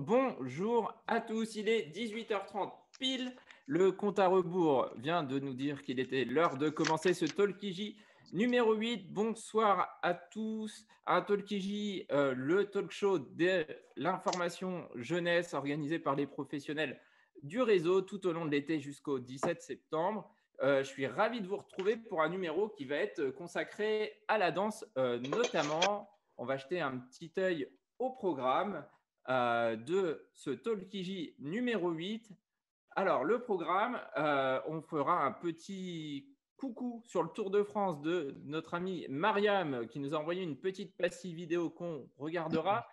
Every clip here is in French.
bonjour à tous. Il est 18h30 pile. Le compte à rebours vient de nous dire qu'il était l'heure de commencer ce Talkiji numéro 8. Bonsoir à tous. Un Talkiji, le talk show de l'information jeunesse organisé par les professionnels du réseau tout au long de l'été jusqu'au 17 septembre. Je suis ravi de vous retrouver pour un numéro qui va être consacré à la danse notamment. On va jeter un petit œil au programme de ce Talkiji numéro 8. Alors, le programme, on fera un petit coucou sur le Tour de France de notre amie Mariam qui nous a envoyé une petite passive vidéo qu'on regardera.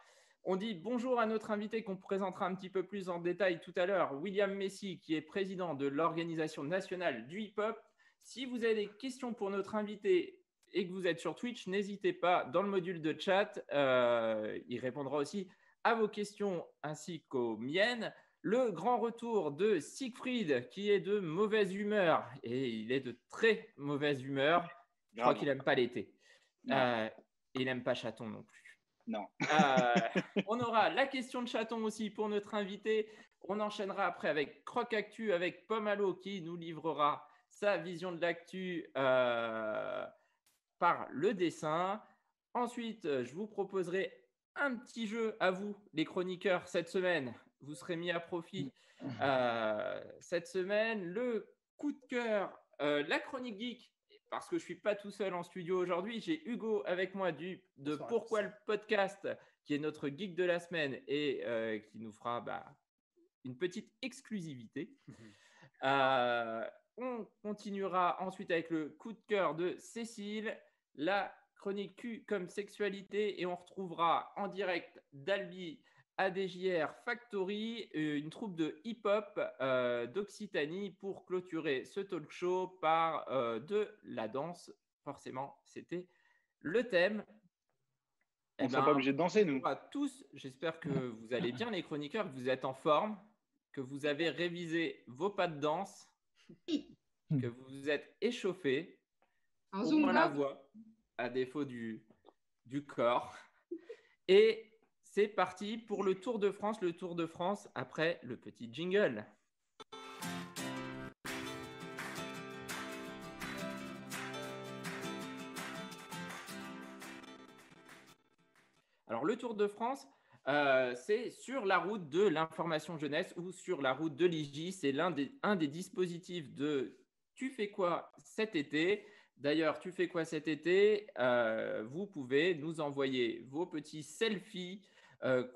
On dit bonjour à notre invité qu'on présentera un petit peu plus en détail tout à l'heure, William Messi, qui est président de l'Organisation nationale du hip-hop. Si vous avez des questions pour notre invité et que vous êtes sur Twitch, n'hésitez pas dans le module de chat. Il répondra aussi à vos questions ainsi qu'aux miennes. Le grand retour de Siegfried, qui est de mauvaise humeur. Et il est de très mauvaise humeur. Je crois qu'il n'aime pas l'été. Il n'aime pas Chaton non plus. Non. On aura la question de Chaton aussi pour notre invité. On enchaînera après avec Croc Actu, avec Pomalo qui nous livrera sa vision de l'actu par le dessin. Ensuite, je vous proposerai un petit jeu à vous, les chroniqueurs, cette semaine. Vous serez mis à profit cette semaine. Le coup de cœur, la chronique geek, parce que je ne suis pas tout seul en studio aujourd'hui. J'ai Hugo avec moi de Pourquoi le podcast, qui est notre geek de la semaine et qui nous fera une petite exclusivité. On continuera ensuite avec le coup de cœur de Cécile, la chronique Q comme sexualité, et on retrouvera en direct d'Albi ADJR Factory, une troupe de hip-hop d'Occitanie pour clôturer ce talk show par de la danse. Forcément, c'était le thème. On ne sera pas obligé de danser, nous. À tous, j'espère que vous allez bien, les chroniqueurs, que vous êtes en forme, que vous avez révisé vos pas de danse, que vous vous êtes échauffé, au moins la voix, à défaut du corps. Et c'est parti pour le Tour de France. Le Tour de France après le petit jingle. Alors, le Tour de France, c'est sur la route de l'information jeunesse ou sur la route de l'IJ. C'est un des dispositifs de « Tu fais quoi cet été ?» D'ailleurs, tu fais quoi cet été? Vous pouvez nous envoyer vos petits selfies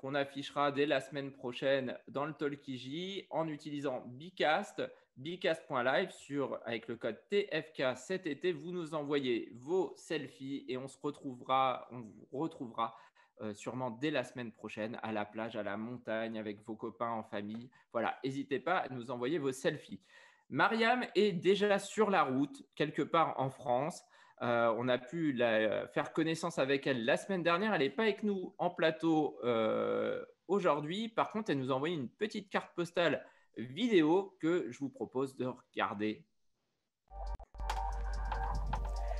qu'on affichera dès la semaine prochaine dans le Talkiji en utilisant Bcast, bcast.live avec le code TFK cet été. Vous nous envoyez vos selfies et on vous retrouvera sûrement dès la semaine prochaine à la plage, à la montagne, avec vos copains en famille. Voilà, n'hésitez pas à nous envoyer vos selfies. Mariam est déjà sur la route, quelque part en France. On a pu faire connaissance avec elle la semaine dernière. Elle n'est pas avec nous en plateau aujourd'hui. Par contre, elle nous a envoyé une petite carte postale vidéo que je vous propose de regarder.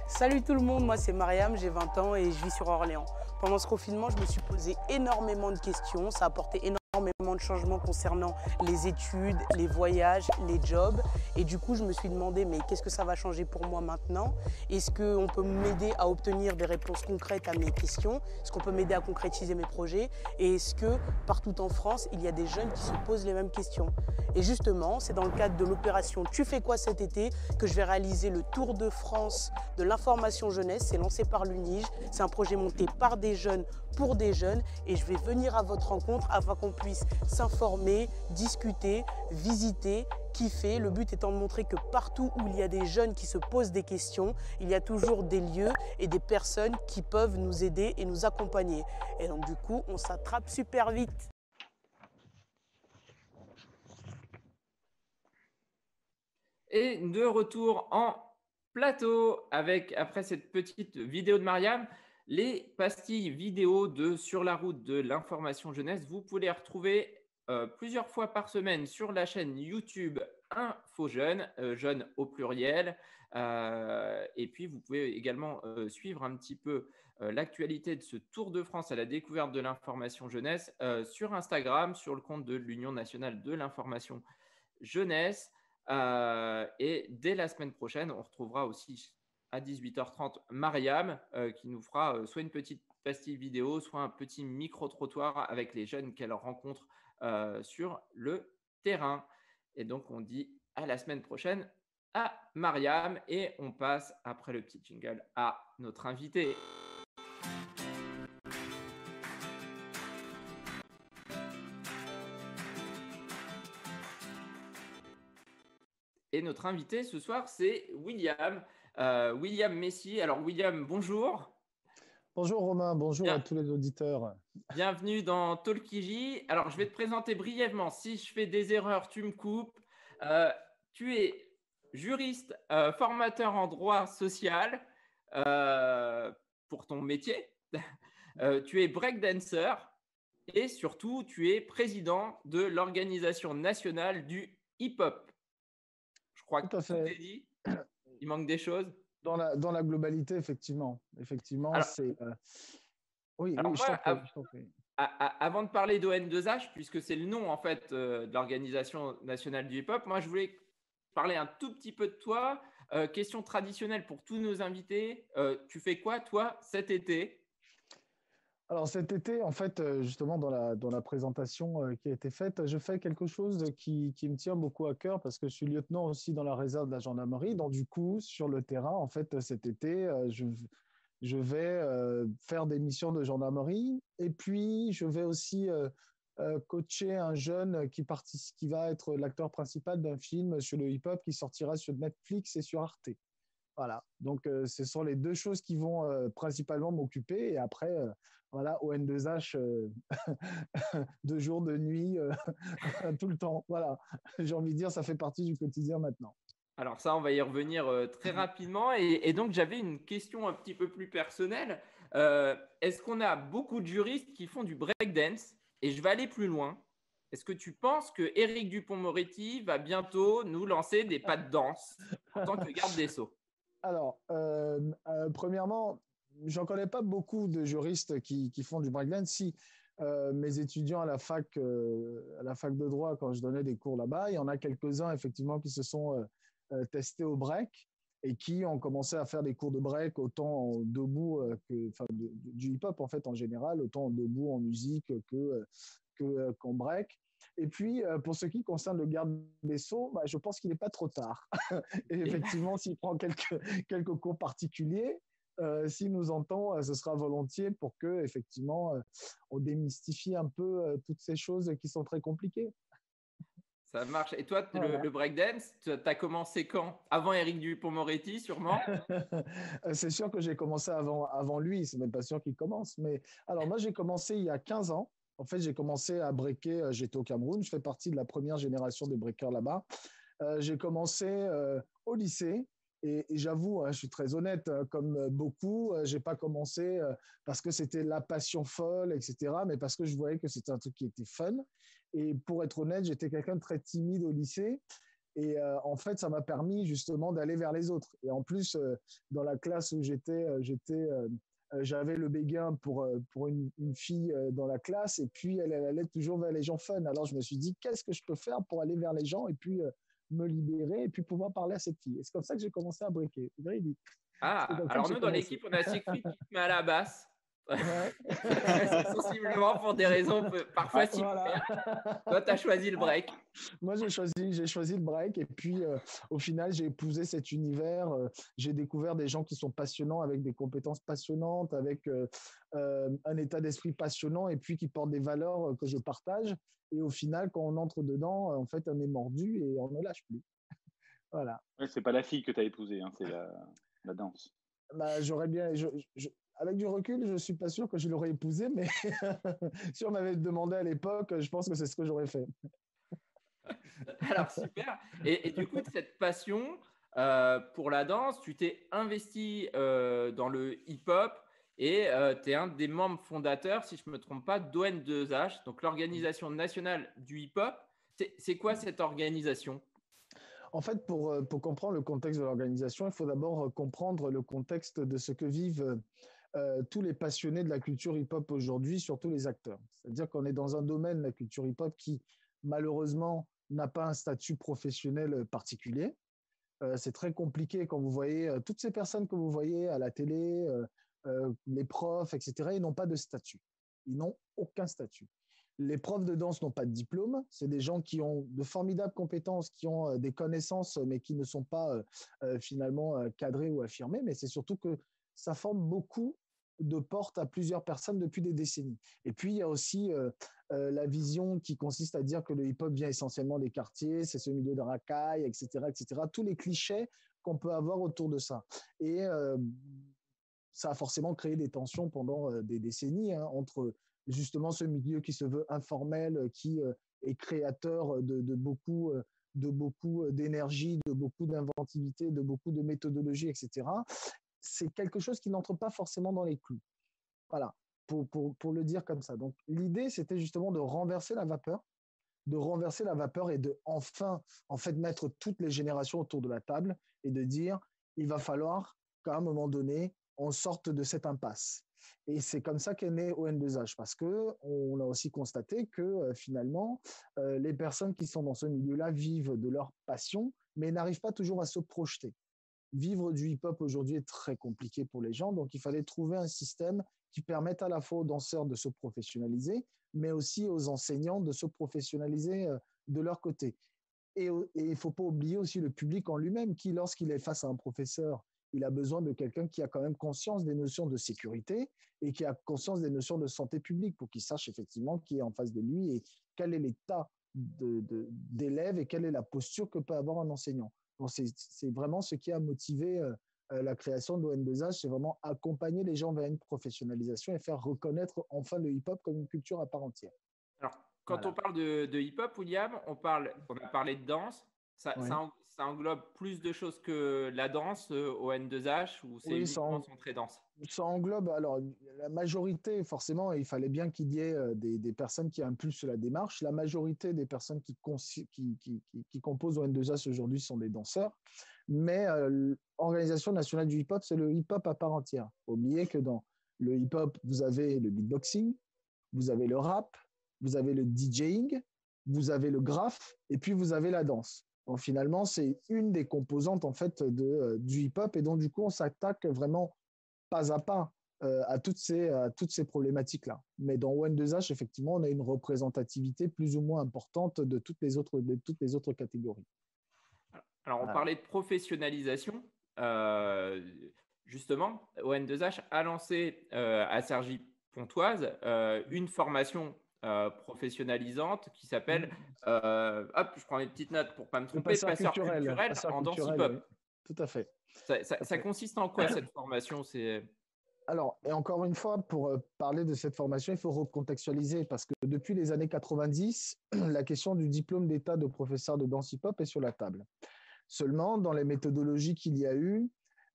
Salut tout le monde, moi c'est Mariam, j'ai 20 ans et je vis sur Orléans. Pendant ce confinement, je me suis posé énormément de questions. Ça a apporté énormément de changements concernant les études, les voyages, les jobs. Et du coup, je me suis demandé, mais qu'est-ce que ça va changer pour moi maintenant? Est-ce qu'on peut m'aider à obtenir des réponses concrètes à mes questions? Est-ce qu'on peut m'aider à concrétiser mes projets? Et est-ce que partout en France, il y a des jeunes qui se posent les mêmes questions? Et justement, c'est dans le cadre de l'opération « Tu fais quoi cet été ?» que je vais réaliser le Tour de France de l'information jeunesse. C'est lancé par l'UNIJ. C'est un projet monté par des jeunes pour des jeunes et je vais venir à votre rencontre afin qu'on puisse s'informer, discuter, visiter, kiffer. Le but étant de montrer que partout où il y a des jeunes qui se posent des questions, il y a toujours des lieux et des personnes qui peuvent nous aider et nous accompagner. Et donc du coup, on s'attrape super vite. Et de retour en plateau après cette petite vidéo de Mariam, les pastilles vidéo de Sur la route de l'information jeunesse, vous pouvez les retrouver plusieurs fois par semaine sur la chaîne YouTube Info Jeune, jeune au pluriel. Et puis, vous pouvez également suivre un petit peu l'actualité de ce Tour de France à la découverte de l'information jeunesse sur Instagram, sur le compte de l'Union nationale de l'information jeunesse. Et dès la semaine prochaine, on retrouvera aussi à 18h30 Mariam qui nous fera soit une petite pastille vidéo, soit un petit micro-trottoir avec les jeunes qu'elle rencontre sur le terrain. Et donc, on dit à la semaine prochaine à Mariam et on passe, après le petit jingle, à notre invité. Et notre invité ce soir, c'est William. William Messi. Alors, William, bonjour. Bonjour Romain, bonjour à tous les auditeurs. Bienvenue dans Talkiji. Alors, je vais te présenter brièvement. Si je fais des erreurs, tu me coupes. Tu es juriste, formateur en droit social pour ton métier. Tu es breakdancer et surtout, tu es président de l'organisation nationale du hip-hop. Je crois que tout est dit. Il manque des choses. Dans la globalité, effectivement. Alors, c'est… Oui, alors oui, moi, je t'en prie. Avant de parler d'ON2H, puisque c'est le nom en fait de l'organisation nationale du hip-hop, moi je voulais parler un tout petit peu de toi. Question traditionnelle pour tous nos invités. Tu fais quoi toi cet été? Alors cet été, en fait, justement dans la présentation qui a été faite, je fais quelque chose qui me tient beaucoup à cœur parce que je suis lieutenant aussi dans la réserve de la gendarmerie. Donc du coup, sur le terrain, en fait, cet été, je vais faire des missions de gendarmerie et puis je vais aussi coacher un jeune qui va être l'acteur principal d'un film sur le hip-hop qui sortira sur Netflix et sur Arte. Voilà, donc ce sont les deux choses qui vont principalement m'occuper et après, voilà, ON2H, de jour, de nuit, tout le temps. Voilà, j'ai envie de dire, ça fait partie du quotidien maintenant. Alors ça, on va y revenir très rapidement. Et donc, j'avais une question un petit peu plus personnelle. Est-ce qu'on a beaucoup de juristes qui font du breakdance? Et je vais aller plus loin. Est-ce que tu penses que Éric Dupond-Moretti va bientôt nous lancer des pas de danse en tant que garde des Sceaux? Alors, premièrement, j'en connais pas beaucoup de juristes qui font du breakdance. Si mes étudiants à la fac de droit, quand je donnais des cours là-bas, il y en a quelques-uns effectivement qui se sont testés au break et qui ont commencé à faire des cours de break autant debout du hip-hop en fait en général, autant debout en musique qu'en break. Et puis, pour ce qui concerne le garde des Sceaux, je pense qu'il n'est pas trop tard. Et effectivement, s'il prend quelques cours particuliers, s'il nous entend, ce sera volontiers pour que, effectivement, on démystifie un peu toutes ces choses qui sont très compliquées. Ça marche. Et toi, Voilà. le breakdance, tu as commencé quand? Avant Éric Dupond-Moretti, sûrement? C'est sûr que j'ai commencé avant lui, c'est même pas sûr qu'il commence. Mais alors, moi, j'ai commencé il y a 15 ans. En fait, j'ai commencé à breaker, j'étais au Cameroun, je fais partie de la première génération de breakers là-bas. J'ai commencé au lycée et j'avoue, je suis très honnête, comme beaucoup, j'ai pas commencé parce que c'était la passion folle, etc., mais parce que je voyais que c'était un truc qui était fun. Et pour être honnête, j'étais quelqu'un de très timide au lycée. Et en fait, ça m'a permis justement d'aller vers les autres. Et en plus, dans la classe où j'avais le béguin pour une fille dans la classe et puis elle allait toujours vers les gens fun. Alors je me suis dit, qu'est-ce que je peux faire pour aller vers les gens et puis me libérer et puis pouvoir parler à cette fille. Et c'est comme ça que j'ai commencé à breaker. Ah, alors nous, dans l'équipe, on a Siegfried qui te met à la basse. Ouais. Sensiblement pour des raisons parfois similaires. Voilà. Toi, tu as choisi le break. Moi, j'ai choisi le break et puis au final, j'ai épousé cet univers. J'ai découvert des gens qui sont passionnants avec des compétences passionnantes, avec un état d'esprit passionnant et puis qui portent des valeurs que je partage. Et au final, quand on entre dedans, en fait, on est mordu et on ne lâche plus. Voilà. Ouais, c'est pas la fille que tu as épousée, hein, c'est la danse. J'aurais bien… avec du recul, je suis pas sûr que je l'aurais épousée, mais si on m'avait demandé à l'époque, je pense que c'est ce que j'aurais fait. Alors, super. Et du coup, de cette passion pour la danse, tu t'es investi dans le hip-hop Et tu es un des membres fondateurs, si je ne me trompe pas, d'ON2H, donc l'Organisation nationale du hip-hop. C'est quoi cette organisation? En fait, pour comprendre le contexte de l'organisation, il faut d'abord comprendre le contexte de ce que vivent tous les passionnés de la culture hip-hop aujourd'hui, surtout les acteurs. C'est-à-dire qu'on est dans un domaine, la culture hip-hop, qui malheureusement n'a pas un statut professionnel particulier. C'est très compliqué quand vous voyez toutes ces personnes que vous voyez à la télé, les profs, etc., ils n'ont pas de statut. Ils n'ont aucun statut. Les profs de danse n'ont pas de diplôme. C'est des gens qui ont de formidables compétences, qui ont des connaissances, mais qui ne sont pas finalement cadrés ou affirmés. Mais c'est surtout que ça forme beaucoup de portes à plusieurs personnes depuis des décennies. Et puis, il y a aussi la vision qui consiste à dire que le hip-hop vient essentiellement des quartiers, c'est ce milieu de racailles, etc., etc. Tous les clichés qu'on peut avoir autour de ça. Et ça a forcément créé des tensions pendant des décennies entre justement ce milieu qui se veut informel, qui est créateur de beaucoup d'énergie, de beaucoup d'inventivité, de beaucoup de méthodologie, etc. C'est quelque chose qui n'entre pas forcément dans les clous. Voilà, pour le dire comme ça. Donc, l'idée, c'était justement de renverser la vapeur et de enfin, en fait, mettre toutes les générations autour de la table et de dire, il va falloir qu'à un moment donné, on sorte de cette impasse. Et c'est comme ça qu'est né ON2H, parce qu'on a aussi constaté que finalement, les personnes qui sont dans ce milieu-là vivent de leur passion, mais n'arrivent pas toujours à se projeter. Vivre du hip-hop aujourd'hui est très compliqué pour les gens, donc il fallait trouver un système qui permette à la fois aux danseurs de se professionnaliser, mais aussi aux enseignants de se professionnaliser de leur côté. Et il ne faut pas oublier aussi le public en lui-même, qui, lorsqu'il est face à un professeur, il a besoin de quelqu'un qui a quand même conscience des notions de sécurité et qui a conscience des notions de santé publique pour qu'il sache effectivement qui est en face de lui et quel est l'état d'élève et quelle est la posture que peut avoir un enseignant. Donc c'est vraiment ce qui a motivé la création de ON2H, c'est vraiment accompagner les gens vers une professionnalisation et faire reconnaître enfin le hip-hop comme une culture à part entière. Alors, quand on parle de hip-hop, William, on a parlé de danse. Ça englobe plus de choses que la danse au N2H ou c'est uniquement centré danse? Ça englobe, alors la majorité, forcément, il fallait bien qu'il y ait des personnes qui impulsent la démarche. La majorité des personnes qui composent ON2H aujourd'hui sont des danseurs. Mais l'Organisation nationale du hip-hop, c'est le hip-hop à part entière. Oubliez que dans le hip-hop, vous avez le beatboxing, vous avez le rap, vous avez le DJing, vous avez le graphe, et puis vous avez la danse. Donc finalement, c'est une des composantes en fait du hip-hop, et donc du coup, on s'attaque vraiment pas à pas à toutes ces problématiques-là. Mais dans ON2H, effectivement, on a une représentativité plus ou moins importante de toutes les autres catégories. Alors, on parlait de professionnalisation. Justement, ON2H a lancé à Cergy-Pontoise une formation professionnalisante qui s'appelle, je prends mes petites notes pour ne pas me tromper, passeur culturel en danse hip-hop. Oui. Tout à fait. Ça consiste en quoi cette formation? Alors, et encore une fois, pour parler de cette formation, il faut recontextualiser parce que depuis les années 90, la question du diplôme d'état de professeur de danse hip-hop est sur la table. Seulement, dans les méthodologies qu'il y a eu,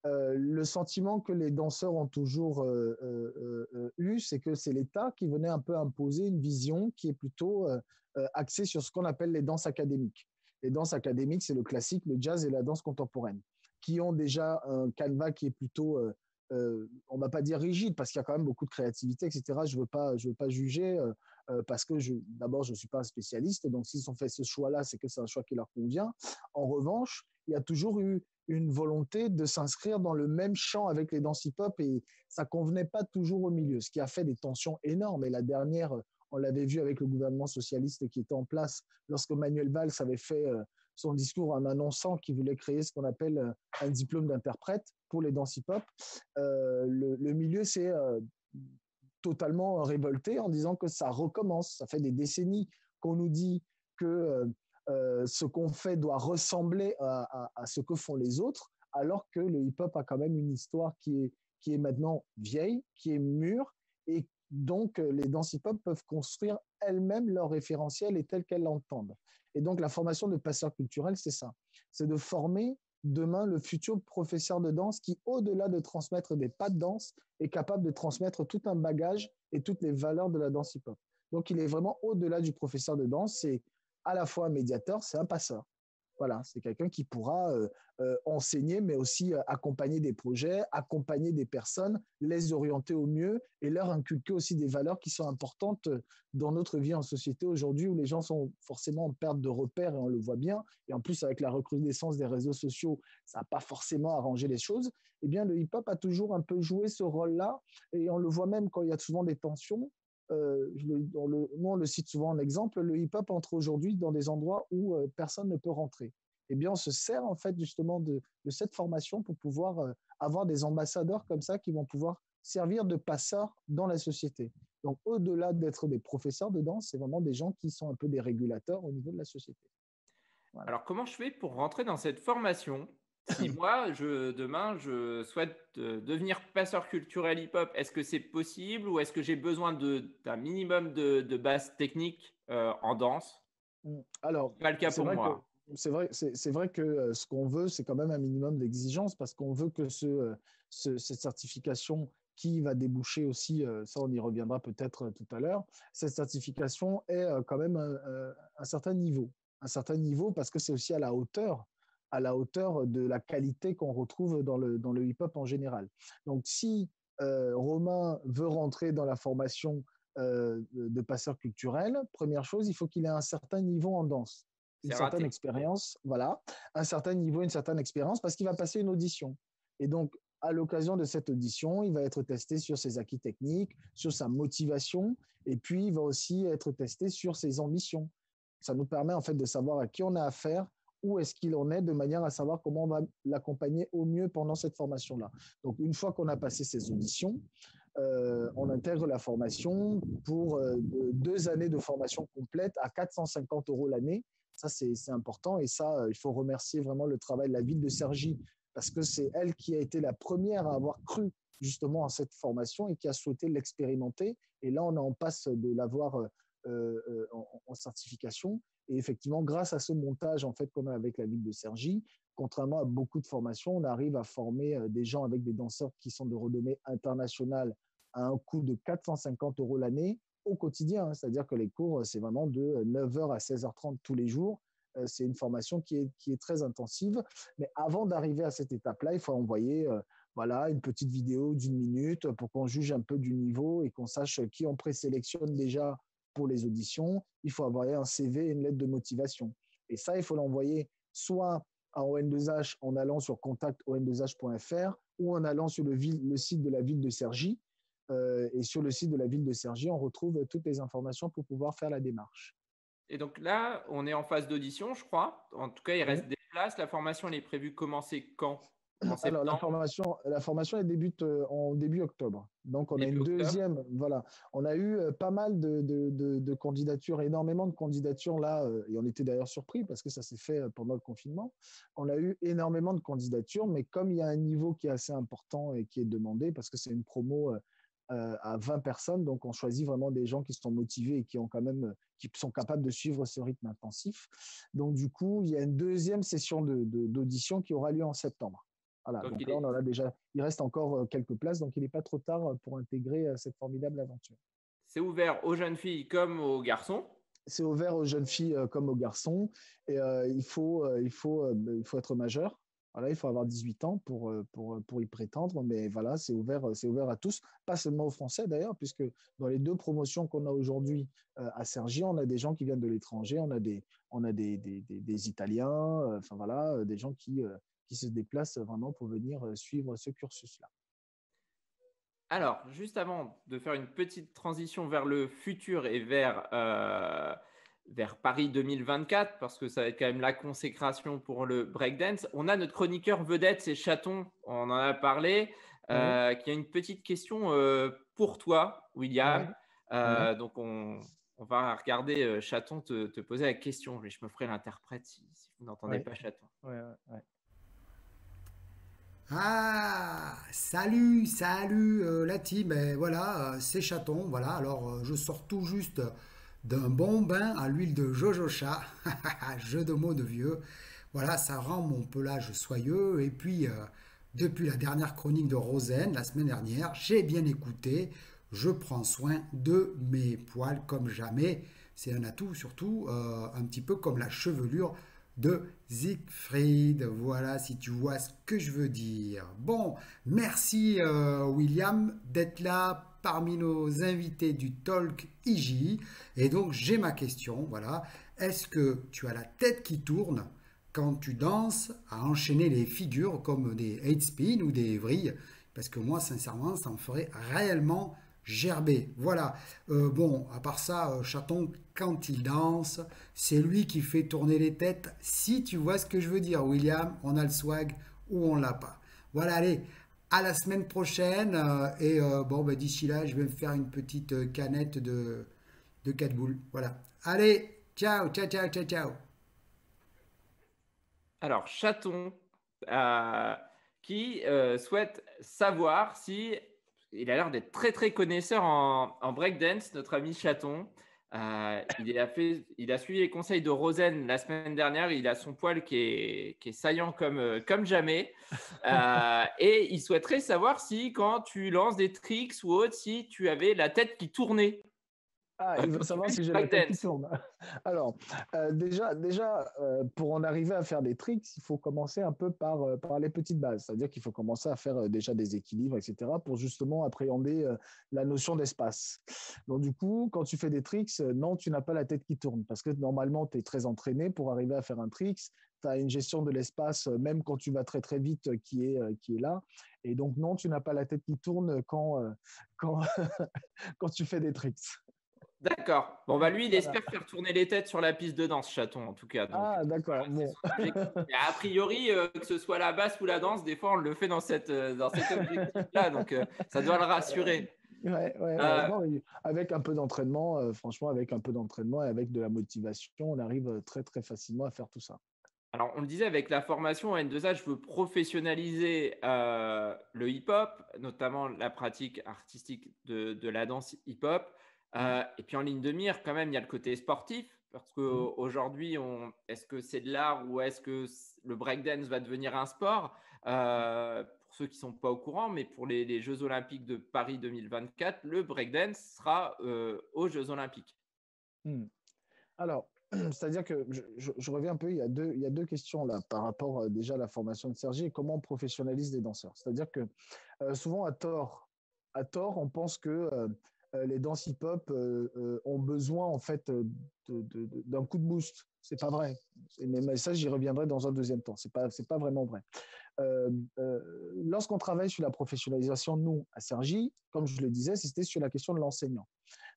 le sentiment que les danseurs ont toujours eu, c'est que c'est l'État qui venait un peu imposer une vision qui est plutôt axée sur ce qu'on appelle les danses académiques. Les danses académiques, c'est le classique, le jazz et la danse contemporaine, qui ont déjà un canevas qui est plutôt, on ne va pas dire rigide, parce qu'il y a quand même beaucoup de créativité, etc. Je veux pas juger, parce que d'abord, je ne suis pas un spécialiste, donc s'ils ont fait ce choix-là, c'est que c'est un choix qui leur convient. En revanche, il y a toujours eu une volonté de s'inscrire dans le même champ avec les danses hip-hop et ça ne convenait pas toujours au milieu, ce qui a fait des tensions énormes. Et la dernière, on l'avait vu avec le gouvernement socialiste qui était en place lorsque Manuel Valls avait fait son discours en annonçant qu'il voulait créer ce qu'on appelle un diplôme d'interprète pour les danses hip-hop. Le milieu s'est totalement révolté en disant que ça recommence. Ça fait des décennies qu'on nous dit que ce qu'on fait doit ressembler à ce que font les autres, alors que le hip-hop a quand même une histoire qui est maintenant vieille, qui est mûre, et donc les danses hip-hop peuvent construire elles-mêmes leur référentiel et tel qu'elles l'entendent. Et donc la formation de passeur culturel, c'est ça. C'est de former demain le futur professeur de danse qui, au-delà de transmettre des pas de danse, est capable de transmettre tout un bagage et toutes les valeurs de la danse hip-hop. Donc, il est vraiment au-delà du professeur de danse. C'est à la fois un médiateur, c'est un passeur. Voilà, c'est quelqu'un qui pourra enseigner, mais aussi accompagner des projets, accompagner des personnes, les orienter au mieux et leur inculquer aussi des valeurs qui sont importantes dans notre vie en société aujourd'hui où les gens sont forcément en perte de repères et on le voit bien. Et en plus, avec la recrudescence des réseaux sociaux, ça n'a pas forcément arrangé les choses. Eh bien, le hip-hop a toujours un peu joué ce rôle-là et on le voit même quand il y a souvent des tensions. Nous, on le cite souvent en exemple, le hip-hop entre aujourd'hui dans des endroits où personne ne peut rentrer. Eh bien, on se sert en fait justement de cette formation pour pouvoir avoir des ambassadeurs comme ça qui vont pouvoir servir de passeurs dans la société. Donc, au-delà d'être des professeurs de danse, c'est vraiment des gens qui sont un peu des régulateurs au niveau de la société. Voilà. Alors, comment je fais pour rentrer dans cette formation? Si moi, demain, je souhaite devenir passeur culturel hip-hop, est-ce que c'est possible ou est-ce que j'ai besoin d'un minimum de base technique en danse? Alors, c'est pas le cas pour moi. C'est vrai que ce qu'on veut, c'est quand même un minimum d'exigence parce qu'on veut que cette certification qui va déboucher aussi, ça on y reviendra peut-être tout à l'heure, cette certification est quand même un certain niveau. Un certain niveau parce que c'est aussi à la hauteur de la qualité qu'on retrouve dans le hip-hop en général. Donc, si Romain veut rentrer dans la formation de passeur culturel, première chose, il faut qu'il ait un certain niveau en danse, une certaine expérience, voilà, un certain niveau, une certaine expérience, parce qu'il va passer une audition. Et donc, à l'occasion de cette audition, il va être testé sur ses acquis techniques, sur sa motivation, et puis il va aussi être testé sur ses ambitions. Ça nous permet en fait de savoir à qui on a affaire, où est-ce qu'il en est, de manière à savoir comment on va l'accompagner au mieux pendant cette formation-là. Donc, une fois qu'on a passé ces auditions, on intègre la formation pour 2 années de formation complète à 450 € l'année. Ça, c'est important et ça, il faut remercier vraiment le travail de la ville de Cergy parce que c'est elle qui a été la première à avoir cru justement à cette formation et qui a souhaité l'expérimenter. Et là, on est en passe de l'avoir en certification. Et effectivement, grâce à ce montage en fait, qu'on a avec la ville de Cergy, contrairement à beaucoup de formations, on arrive à former des gens avec des danseurs qui sont de renommée internationale à un coût de 450 € l'année au quotidien. C'est-à-dire que les cours, c'est vraiment de 9h à 16h30 tous les jours. C'est une formation qui est très intensive. Mais avant d'arriver à cette étape-là, il faut envoyer voilà, une petite vidéo d'1 minute pour qu'on juge un peu du niveau et qu'on sache qui on présélectionne déjà pour les auditions. Il faut envoyer un CV et une lettre de motivation. Et ça, il faut l'envoyer soit à ON2H en allant sur contact-on2h.fr ou en allant sur le site de la ville de Cergy. Et sur le site de la ville de Cergy, on retrouve toutes les informations pour pouvoir faire la démarche. Et donc là, on est en phase d'audition, je crois. En tout cas, il reste des places. La formation, elle est prévue commencer quand? Alors, la formation elle débute en début octobre. Donc, on a une deuxième. Voilà. On a eu pas mal de candidatures, énormément de candidatures là, et on était d'ailleurs surpris parce que ça s'est fait pendant le confinement. On a eu énormément de candidatures, mais comme il y a un niveau qui est assez important et qui est demandé, parce que c'est une promo à 20 personnes, donc on choisit vraiment des gens qui sont motivés et qui sont capables de suivre ce rythme intensif. Donc, du coup, il y a une deuxième session d'audition qui aura lieu en septembre. Voilà, donc là, on en a déjà, il reste encore quelques places, donc il n'est pas trop tard pour intégrer cette formidable aventure. C'est ouvert aux jeunes filles comme aux garçons? C'est ouvert aux jeunes filles comme aux garçons. Et il faut être majeur. Voilà, il faut avoir 18 ans pour y prétendre. Mais voilà, c'est ouvert à tous, pas seulement aux Français d'ailleurs, puisque dans les 2 promotions qu'on a aujourd'hui à Cergy, on a des gens qui viennent de l'étranger, on a des Italiens, enfin voilà, des gens qui se déplacent vraiment pour venir suivre ce cursus-là. Alors, juste avant de faire une petite transition vers le futur et vers Paris 2024, parce que ça va être quand même la consécration pour le breakdance, on a notre chroniqueur vedette, c'est Chaton, on en a parlé, qui a une petite question pour toi, William. Donc, on va regarder Chaton te poser la question. Je me ferai l'interprète si vous n'entendez pas Chaton. Ouais. Ah, salut la team, voilà, c'est Chaton, voilà, alors je sors tout juste d'un bon bain à l'huile de jojocha, jeu de mots de vieux, Voilà, ça rend mon pelage soyeux. Et puis, depuis la dernière chronique de Rosen, la semaine dernière, j'ai bien écouté. Je prends soin de mes poils comme jamais. C'est un atout, surtout un petit peu comme la chevelure de Siegfried. Voilà, si tu vois ce que je veux dire. Bon, merci William d'être là parmi nos invités du Talk IJ. Et donc, j'ai ma question. Voilà, est-ce que tu as la tête qui tourne quand tu danses à enchaîner les figures comme des head spin ou des vrilles? Parce que moi, sincèrement, ça me ferait réellement gerber. Voilà. Bon, à part ça, Chaton, quand il danse, c'est lui qui fait tourner les têtes. Si tu vois ce que je veux dire, William, on a le swag ou on l'a pas. Voilà, allez, à la semaine prochaine. Bon, bah, d'ici là, je vais me faire une petite canette de 4 boules. Voilà. Allez, ciao, ciao, ciao, ciao, ciao. Alors, Chaton, qui souhaite savoir si il a l'air d'être très très connaisseur en breakdance, notre ami Chaton. Il a suivi les conseils de Rosen la semaine dernière. Il a son poil qui est saillant comme jamais. Et il souhaiterait savoir si, quand tu lances des tricks ou autre, si tu avais la tête qui tournait. Ah, il veut Quand tu savoir fais si du j'ai la tête qui breakdance. tourne. Alors, déjà, pour en arriver à faire des tricks, il faut commencer un peu par les petites bases. C'est-à-dire qu'il faut commencer à faire déjà des équilibres, etc., pour justement appréhender la notion d'espace. Donc, du coup, quand tu fais des tricks, non, tu n'as pas la tête qui tourne, parce que normalement, tu es très entraîné pour arriver à faire un trick. Tu as une gestion de l'espace, même quand tu vas très, très vite, qui est là. Et donc, non, tu n'as pas la tête qui tourne quand, quand tu fais des tricks. D'accord. Bon, bah lui, il Voilà. espère faire tourner les têtes sur la piste de danse, Chaton, en tout cas. Donc, Ah, d'accord. voilà, c'est Bon. son objectif. Mais a priori, que ce soit la basse ou la danse, des fois, on le fait dans cet objectif-là. Donc, ça doit le rassurer. Ouais. Euh, Non, mais avec un peu d'entraînement, franchement, avec un peu d'entraînement et avec de la motivation, on arrive très, très facilement à faire tout ça. alors, on le disait, avec la formation en N2A, je veux professionnaliser le hip-hop, notamment la pratique artistique de la danse hip-hop. Mm, Et puis en ligne de mire, quand même, il y a le côté sportif, parce mm. qu'aujourd'hui, est-ce que c'est de l'art ou est-ce que le breakdance va devenir un sport? Pour ceux qui ne sont pas au courant, mais pour les Jeux Olympiques de Paris 2024, le breakdance sera aux Jeux Olympiques. Mm. Alors, c'est-à-dire que je reviens un peu, il y a deux questions là par rapport déjà à la formation de Sergi et comment on professionnalise les danseurs. C'est-à-dire que souvent à tort, on pense que les danses hip-hop ont besoin en fait d'un coup de boost. C'est pas vrai. Mais ça, j'y reviendrai dans un deuxième temps. C'est pas vraiment vrai. Euh, euh, Lorsqu'on travaille sur la professionnalisation, nous, à Sergi, comme je le disais, c'était sur la question de l'enseignant.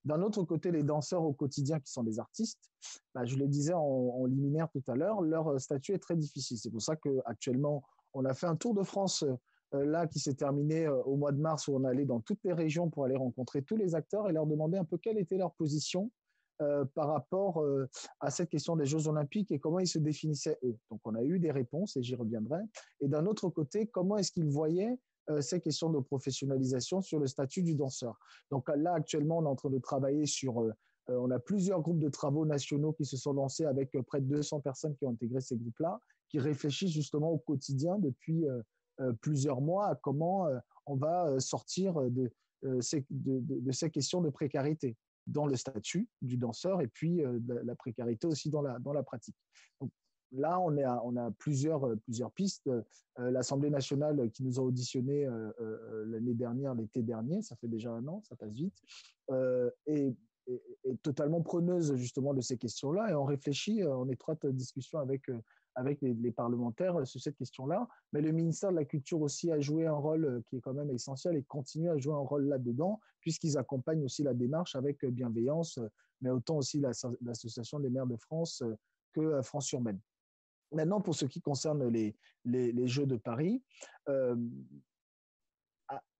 D'un autre côté, les danseurs au quotidien qui sont des artistes, bah, je le disais en liminaire tout à l'heure, leur statut est très difficile. C'est pour ça qu'actuellement, on a fait un tour de France là qui s'est terminé au mois de mars où on allait dans toutes les régions pour aller rencontrer tous les acteurs et leur demander un peu quelle était leur position par rapport à cette question des Jeux Olympiques et comment ils se définissaient eux. Donc on a eu des réponses et j'y reviendrai. Et d'un autre côté, comment est-ce qu'ils voyaient ces questions de professionnalisation sur le statut du danseur. Donc là, actuellement, on est en train de travailler sur... on a plusieurs groupes de travaux nationaux qui se sont lancés avec près de 200 personnes qui ont intégré ces groupes-là, qui réfléchissent justement au quotidien depuis plusieurs mois à comment on va sortir de ces questions de précarité dans le statut du danseur et puis la précarité aussi dans la pratique. Donc, là, on a plusieurs pistes. L'Assemblée nationale qui nous a auditionnés l'année dernière, l'été dernier, ça fait déjà un an, ça passe vite, est totalement preneuse justement de ces questions-là et on réfléchit en étroite discussion avec les parlementaires sur cette question-là. Mais le ministère de la Culture aussi a joué un rôle qui est quand même essentiel et continue à jouer un rôle là-dedans, puisqu'ils accompagnent aussi la démarche avec bienveillance, mais autant aussi l'Association des maires de France que France Urbaine. Maintenant, pour ce qui concerne les Jeux de Paris,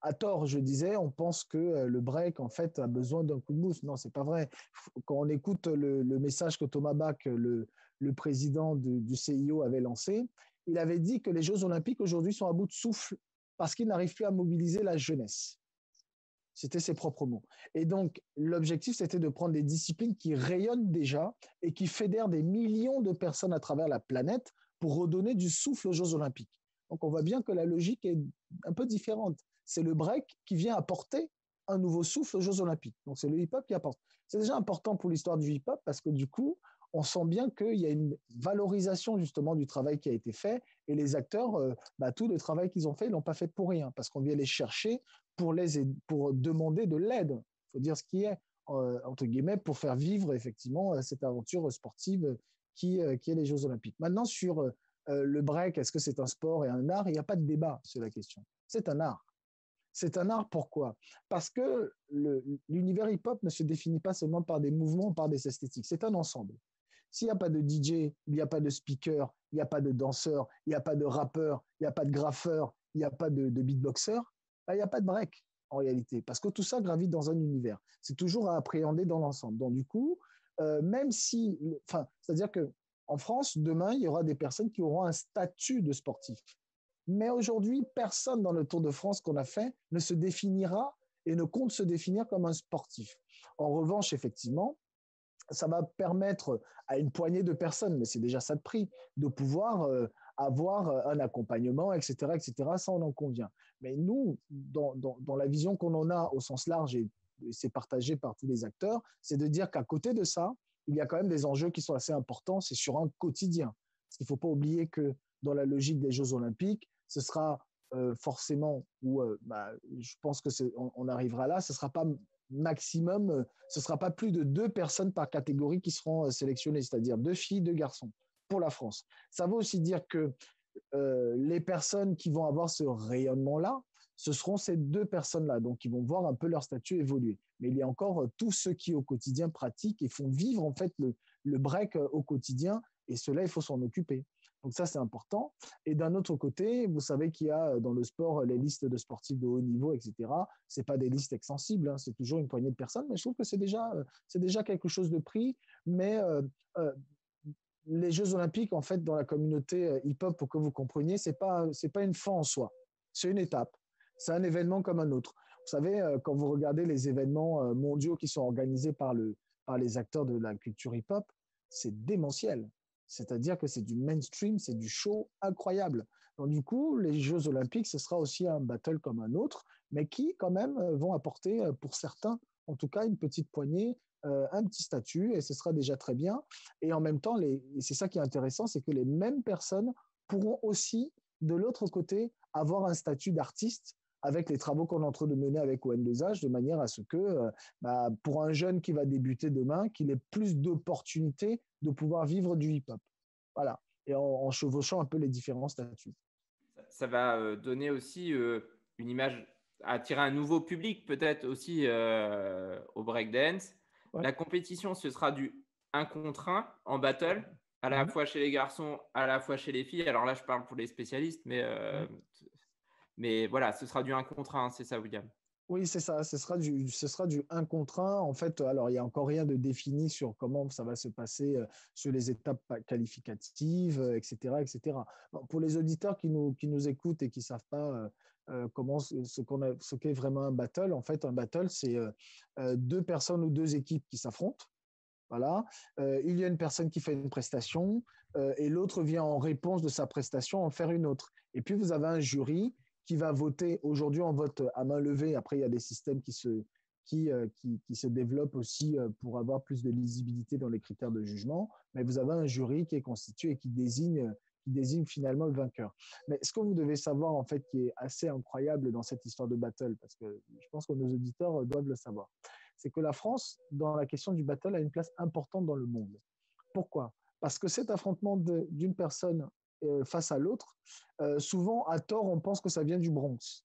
à tort, je disais, on pense que le break, en fait, a besoin d'un coup de boost. Non, c'est pas vrai. Quand on écoute le message que Thomas Bach, le président du CIO, avait lancé, il avait dit que les Jeux Olympiques aujourd'hui sont à bout de souffle parce qu'ils n'arrivent plus à mobiliser la jeunesse. C'était ses propres mots. Et donc, l'objectif, c'était de prendre des disciplines qui rayonnent déjà et qui fédèrent des millions de personnes à travers la planète pour redonner du souffle aux Jeux Olympiques. Donc, on voit bien que la logique est un peu différente. C'est le break qui vient apporter un nouveau souffle aux Jeux Olympiques. Donc, c'est le hip-hop qui apporte. C'est déjà important pour l'histoire du hip-hop parce que du coup, on sent bien qu'il y a une valorisation justement du travail qui a été fait et les acteurs, tout le travail qu'ils ont fait, ils l'ont pas fait pour rien parce qu'on vient les chercher pour demander de l'aide. Il faut dire ce qui est, entre guillemets, pour faire vivre effectivement cette aventure sportive qui est les Jeux Olympiques. Maintenant, sur le break, est-ce que c'est un sport et un art? Il n'y a pas de débat sur la question. C'est un art. C'est un art, pourquoi? Parce que l'univers hip-hop ne se définit pas seulement par des mouvements, par des esthétiques. C'est un ensemble. S'il n'y a pas de DJ, il n'y a pas de speaker, il n'y a pas de danseur, il n'y a pas de rappeur, il n'y a pas de graffeur, il n'y a pas de beatboxer, il n'y a pas de break en réalité, parce que tout ça gravite dans un univers. C'est toujours à appréhender dans l'ensemble. Donc du coup, même si, c'est-à-dire qu'en France, demain, il y aura des personnes qui auront un statut de sportif. Mais aujourd'hui, personne dans le Tour de France qu'on a fait ne se définira et ne compte se définir comme un sportif. En revanche, effectivement, ça va permettre à une poignée de personnes, mais c'est déjà ça de prix, de pouvoir avoir un accompagnement, etc., etc. Ça, on en convient. Mais nous, dans la vision qu'on en a au sens large, et c'est partagé par tous les acteurs, c'est de dire qu'à côté de ça, il y a quand même des enjeux qui sont assez importants, c'est sur un quotidien. Parce qu'il ne faut pas oublier que dans la logique des Jeux Olympiques, ce sera forcément, je pense que on arrivera là, ce ne sera pas maximum, ce ne sera pas plus de 2 personnes par catégorie qui seront sélectionnées, c'est-à-dire 2 filles, 2 garçons pour la France. Ça veut aussi dire que les personnes qui vont avoir ce rayonnement-là, ce seront ces 2 personnes-là, donc ils vont voir un peu leur statut évoluer. Mais il y a encore tous ceux qui au quotidien pratiquent et font vivre en fait le break au quotidien, et cela, il faut s'en occuper. Donc ça, c'est important. Et d'un autre côté, vous savez qu'il y a dans le sport les listes de sportifs de haut niveau, etc. C'est pas des listes extensibles, hein, c'est toujours une poignée de personnes, mais je trouve que c'est déjà quelque chose de pris. Mais les Jeux Olympiques, en fait, dans la communauté hip-hop, pour que vous compreniez, c'est pas une fin en soi. C'est une étape. C'est un événement comme un autre. Vous savez, quand vous regardez les événements mondiaux qui sont organisés par les acteurs de la culture hip-hop, c'est démentiel. C'est-à-dire que c'est du mainstream, c'est du show incroyable. Donc du coup, les Jeux Olympiques, ce sera aussi un battle comme un autre, mais qui quand même vont apporter pour certains, en tout cas une petite poignée, un petit statut, et ce sera déjà très bien. Et en même temps, et c'est ça qui est intéressant, c'est que les mêmes personnes pourront aussi, de l'autre côté, avoir un statut d'artiste avec les travaux qu'on est en train de mener avec ON2H, de manière à ce que, pour un jeune qui va débuter demain, qu'il ait plus d'opportunités de pouvoir vivre du hip-hop. Voilà. Et en chevauchant un peu les différents statuts. Ça va donner aussi une image, attirer un nouveau public peut-être aussi au breakdance. Ouais. La compétition, ce sera du 1 contre 1 en battle, à la fois chez les garçons, à la fois chez les filles. Alors là, je parle pour les spécialistes, mais voilà, ce sera du 1 contre 1, c'est ça, William? Oui, c'est ça. Ce sera du 1 contre 1. En fait, alors, il n'y a encore rien de défini sur comment ça va se passer sur les étapes qualificatives, etc., etc. Bon, pour les auditeurs qui nous écoutent et qui ne savent pas ce qu'est vraiment un battle, en fait, un battle, c'est 2 personnes ou 2 équipes qui s'affrontent. Voilà. Il y a une personne qui fait une prestation et l'autre vient en réponse de sa prestation en faire une autre. Et puis, vous avez un jury qui va voter. Aujourd'hui, on vote à main levée. Après, il y a des systèmes qui se développent aussi pour avoir plus de lisibilité dans les critères de jugement. Mais vous avez un jury qui est constitué et qui désigne finalement le vainqueur. Mais ce que vous devez savoir, en fait, qui est assez incroyable dans cette histoire de battle, parce que je pense que nos auditeurs doivent le savoir, c'est que la France, dans la question du battle, a une place importante dans le monde. Pourquoi? Parce que cet affrontement d'une personne face à l'autre, souvent, à tort, on pense que ça vient du Bronx,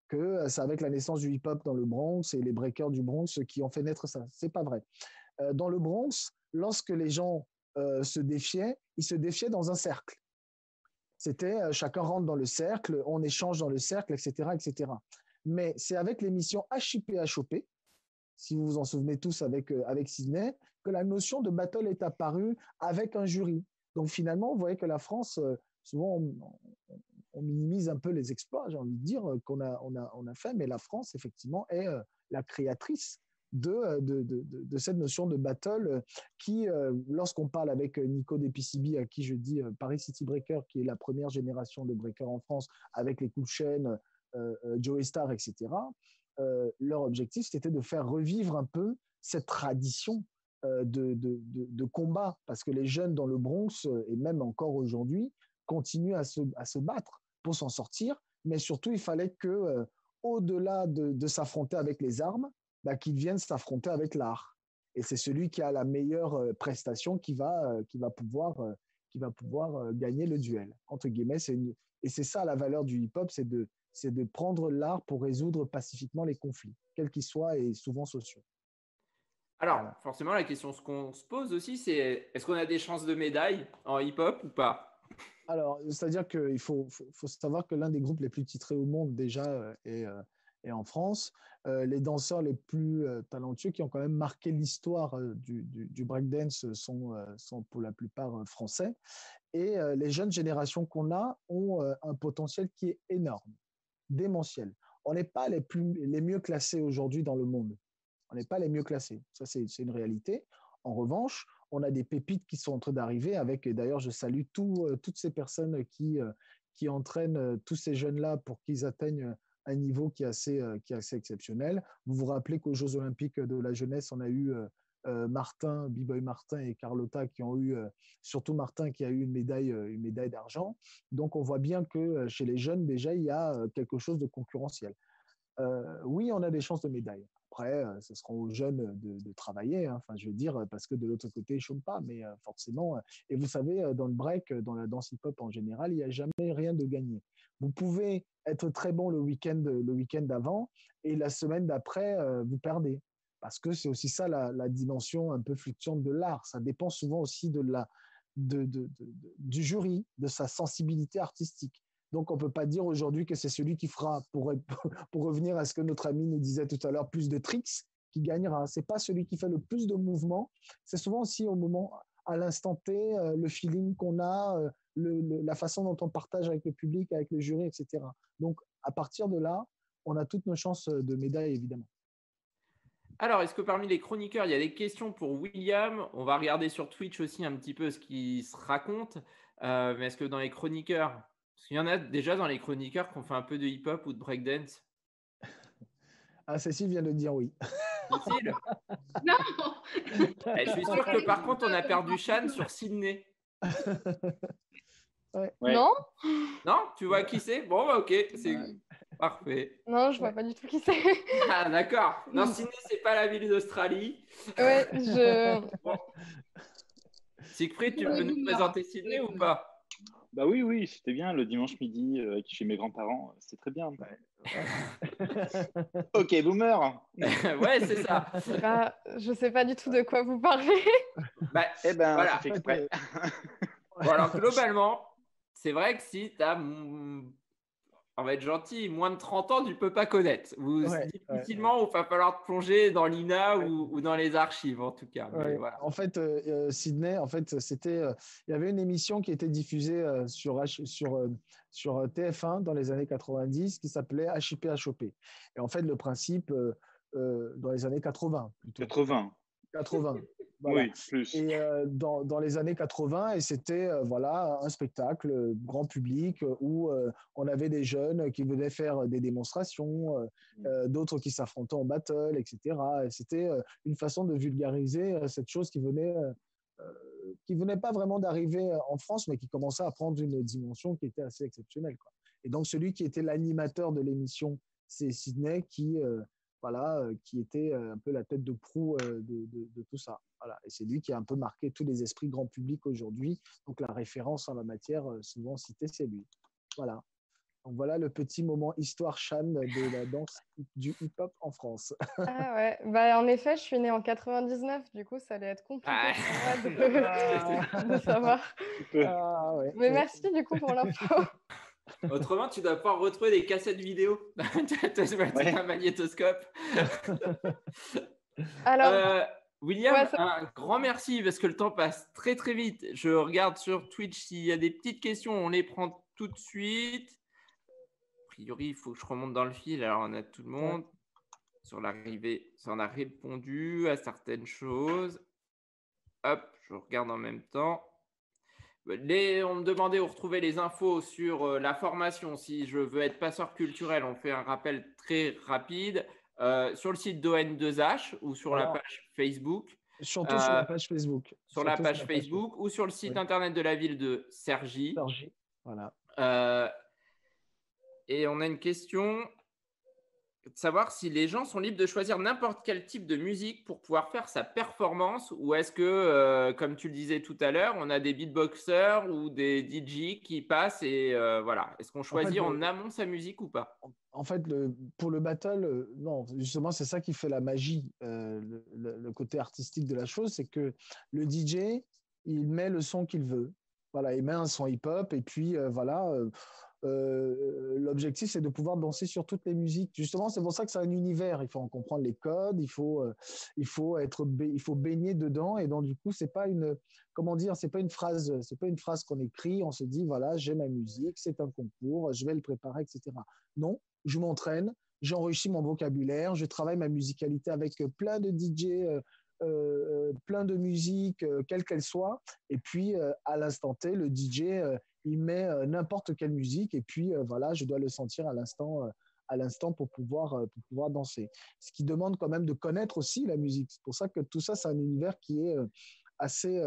que c'est avec la naissance du hip-hop dans le Bronx et les breakers du Bronx qui ont fait naître ça. C'est pas vrai. Dans le Bronx, lorsque les gens se défiaient, ils se défiaient dans un cercle. C'était chacun rentre dans le cercle, on échange dans le cercle, etc., etc. Mais c'est avec l'émission HIP-HOP, si vous vous en souvenez tous avec Sydney, que la notion de battle est apparue avec un jury. Donc finalement, vous voyez que la France, souvent on minimise un peu les exploits, j'ai envie de dire, qu'on a fait, mais la France, effectivement, est la créatrice de cette notion de battle qui, lorsqu'on parle avec Nico des PCB, à qui je dis Paris City Breaker, qui est la première génération de breakers en France, avec les Cool Chain, Joey Star, etc., leur objectif, c'était de faire revivre un peu cette tradition de combat, parce que les jeunes dans le Bronx, et même encore aujourd'hui, continuent à se battre pour s'en sortir, mais surtout, il fallait que, au-delà de s'affronter avec les armes, bah, qu'ils viennent s'affronter avec l'art. Et c'est celui qui a la meilleure prestation qui va pouvoir gagner le duel, entre guillemets. Et c'est ça la valeur du hip-hop, c'est de prendre l'art pour résoudre pacifiquement les conflits, quels qu'ils soient et souvent sociaux. Alors, Voilà. forcément, la question qu'on se pose aussi, c'est est-ce qu'on a des chances de médaille en hip-hop ou pas? Alors, c'est-à-dire qu'il faut savoir que l'un des groupes les plus titrés au monde déjà est en France. Les danseurs les plus talentueux qui ont quand même marqué l'histoire du breakdance sont pour la plupart français. Et les jeunes générations qu'on a ont un potentiel qui est énorme, démentiel. On n'est pas les mieux classés aujourd'hui dans le monde. On n'est pas les mieux classés. Ça, c'est une réalité. En revanche, on a des pépites qui sont en train d'arriver avec, et d'ailleurs, je salue toutes ces personnes qui entraînent tous ces jeunes-là pour qu'ils atteignent un niveau qui est assez exceptionnel. Vous vous rappelez qu'aux Jeux Olympiques de la jeunesse, on a eu Martin, B-Boy Martin et Carlotta qui ont eu, surtout Martin qui a eu une médaille d'argent. Donc, on voit bien que chez les jeunes, déjà, il y a quelque chose de concurrentiel. Oui, on a des chances de médaille. Après, ce sera aux jeunes de travailler, hein. Enfin, je veux dire, parce que de l'autre côté, ils ne chôment pas, mais forcément. Et vous savez, dans le break, dans la danse hip-hop en général, il n'y a jamais rien de gagné. Vous pouvez être très bon le week-end d'avant et la semaine d'après, vous perdez. Parce que c'est aussi ça la dimension un peu fluctuante de l'art. Ça dépend souvent aussi du jury, de sa sensibilité artistique. Donc, on ne peut pas dire aujourd'hui que c'est celui qui fera, pour revenir à ce que notre ami nous disait tout à l'heure, plus de tricks qui gagnera. Ce n'est pas celui qui fait le plus de mouvements. C'est souvent aussi au moment, à l'instant T, le feeling qu'on a, la façon dont on partage avec le public, avec le jury, etc. Donc, à partir de là, on a toutes nos chances de médaille, évidemment. Alors, est-ce que parmi les chroniqueurs, il y a des questions pour William? On va regarder sur Twitch aussi un petit peu ce qui se raconte. Mais est-ce que dans les chroniqueurs, parce qu'il y en a déjà dans les chroniqueurs qui ont fait un peu de hip-hop ou de breakdance? Ah, Cécile vient de dire oui. Cécile? Non. Je suis sûr que par contre, on a perdu Shan sur Sydney. Ouais. Non. Non? Tu vois qui c'est? Bon, bah, ok, c'est Ouais. parfait. Non, je vois pas du tout qui c'est. Ah, d'accord. Non, Sydney, c'est pas la ville d'Australie. Ouais, Bon. Siegfried, tu peux nous présenter Sydney ou pas? Bah oui, c'était bien le dimanche midi chez mes grands-parents. C'était très bien. Ok, boomer. Ouais, c'est ça. Bah, je sais pas du tout de quoi vous parlez. Bah, Eh ben, voilà. ça fait exprès. Bon, alors, globalement, c'est vrai que si tu as, on va être gentil, moins de 30 ans, tu ne peux pas connaître. Difficilement, il va falloir te plonger dans l'INA ou dans les archives, en tout cas. Mais voilà. En fait, Sydney, en fait, il y avait une émission qui était diffusée sur TF1 dans les années 90 qui s'appelait HIP HOP. Et en fait, le principe, dans les années 80, plutôt. 80. Voilà. Oui, plus. Et dans les années 80, et c'était voilà, un spectacle grand public où on avait des jeunes qui venaient faire des démonstrations, d'autres qui s'affrontaient en battle, etc. Et c'était une façon de vulgariser cette chose qui venait pas vraiment d'arriver en France, mais qui commençait à prendre une dimension qui était assez exceptionnelle, quoi. Et donc, celui qui était l'animateur de l'émission, c'est Sydney qui était un peu la tête de proue de tout ça. Voilà. Et c'est lui qui a un peu marqué tous les esprits grand public aujourd'hui. Donc, la référence en la matière, souvent citée, c'est lui. Voilà. Donc, voilà le petit moment histoire Shan de la danse du hip-hop en France. Ah ouais, bah, en effet, je suis née en 99, du coup, ça allait être compliqué pour moi de savoir. Ah, ouais. Mais merci du coup pour l'info. Autrement, tu dois pouvoir retrouver des cassettes vidéo. Tu as un magnétoscope. Alors, William, ouais, un grand merci parce que le temps passe très très vite. Je regarde sur Twitch s'il y a des petites questions, on les prend tout de suite. A priori, il faut que je remonte dans le fil. Alors, on a tout le monde. sur l'arrivée, ça en a répondu à certaines choses. Hop, je regarde en même temps. On me demandait où retrouver les infos sur la formation. Si je veux être passeur culturel, on fait un rappel très rapide sur le site d'ON2H ou sur la page Facebook. Surtout sur la page Facebook. Sur la page Facebook ou sur le site internet de la ville de Cergy. Cergy, voilà. Et on a une question de savoir si les gens sont libres de choisir n'importe quel type de musique pour pouvoir faire sa performance, ou est-ce que, comme tu le disais tout à l'heure, on a des beatboxers ou des DJ qui passent et voilà. Est-ce qu'on choisit en amont sa musique ou pas? En fait, pour le battle, non, justement, c'est ça qui fait la magie, le côté artistique de la chose, c'est que le DJ, il met le son qu'il veut. Voilà, il met un son hip-hop et puis voilà. L'objectif, c'est de pouvoir danser sur toutes les musiques. Justement, c'est pour ça que c'est un univers. Il faut en comprendre les codes, il faut baigner dedans. Et donc, du coup, c'est pas une, comment dire, c'est pas une phrase qu'on écrit. On se dit, voilà, j'ai ma musique, c'est un concours, je vais le préparer, etc. Non, je m'entraîne, j'enrichis mon vocabulaire, je travaille ma musicalité avec plein de DJ. Plein de musiques, quelle qu'elle soit, et puis à l'instant T, le DJ il met n'importe quelle musique, et puis voilà, je dois le sentir à l'instant pour pouvoir danser. Ce qui demande quand même de connaître aussi la musique. C'est pour ça que tout ça, c'est un univers qui est assez.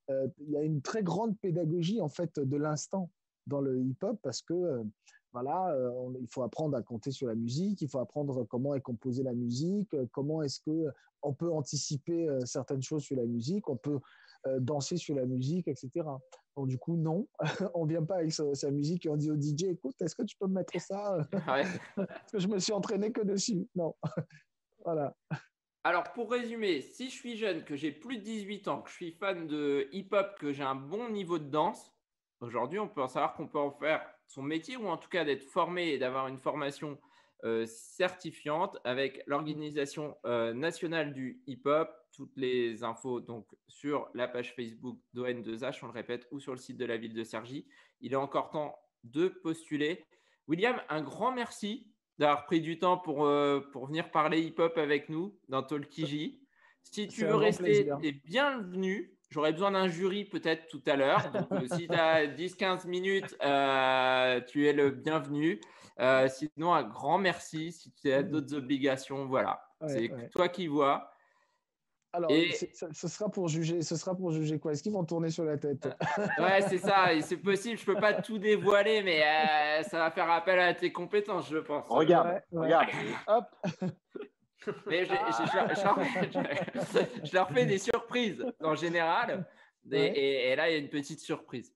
Il y a une très grande pédagogie en fait de l'instant dans le hip-hop parce que voilà, il faut apprendre à compter sur la musique, il faut apprendre comment est composée la musique, comment est-ce que on peut anticiper certaines choses sur la musique, on peut danser sur la musique, etc. Donc du coup, non, on vient pas avec sa musique et on dit au DJ, écoute, est-ce que tu peux me mettre ça parce que je me suis entraîné que dessus. Non, voilà. Alors, pour résumer, si je suis jeune, que j'ai plus de 18 ans, que je suis fan de hip-hop, que j'ai un bon niveau de danse, aujourd'hui, on peut en savoir qu'on peut en faire son métier ou en tout cas d'être formé et d'avoir une formation certifiante avec l'Organisation nationale du hip-hop. Toutes les infos donc sur la page Facebook d'ON2H, on le répète, ou sur le site de la ville de Cergy. Il est encore temps de postuler. William, un grand merci d'avoir pris du temps pour venir parler hip-hop avec nous dans Talkiji. Si tu veux rester, tu es bienvenu. J'aurais besoin d'un jury peut-être tout à l'heure. Donc, si tu as 10-15 minutes, tu es le bienvenu. Sinon, un grand merci. Si tu as d'autres obligations, voilà. C'est toi qui vois. Alors, ce sera pour juger quoi? Est-ce qu'ils vont tourner sur la tête? Ouais, c'est ça. Et c'est possible. Je peux pas tout dévoiler, mais ça va faire appel à tes compétences, je pense. Regarde. Hop. Mais je leur fais des surprises en général. Et là, il y a une petite surprise.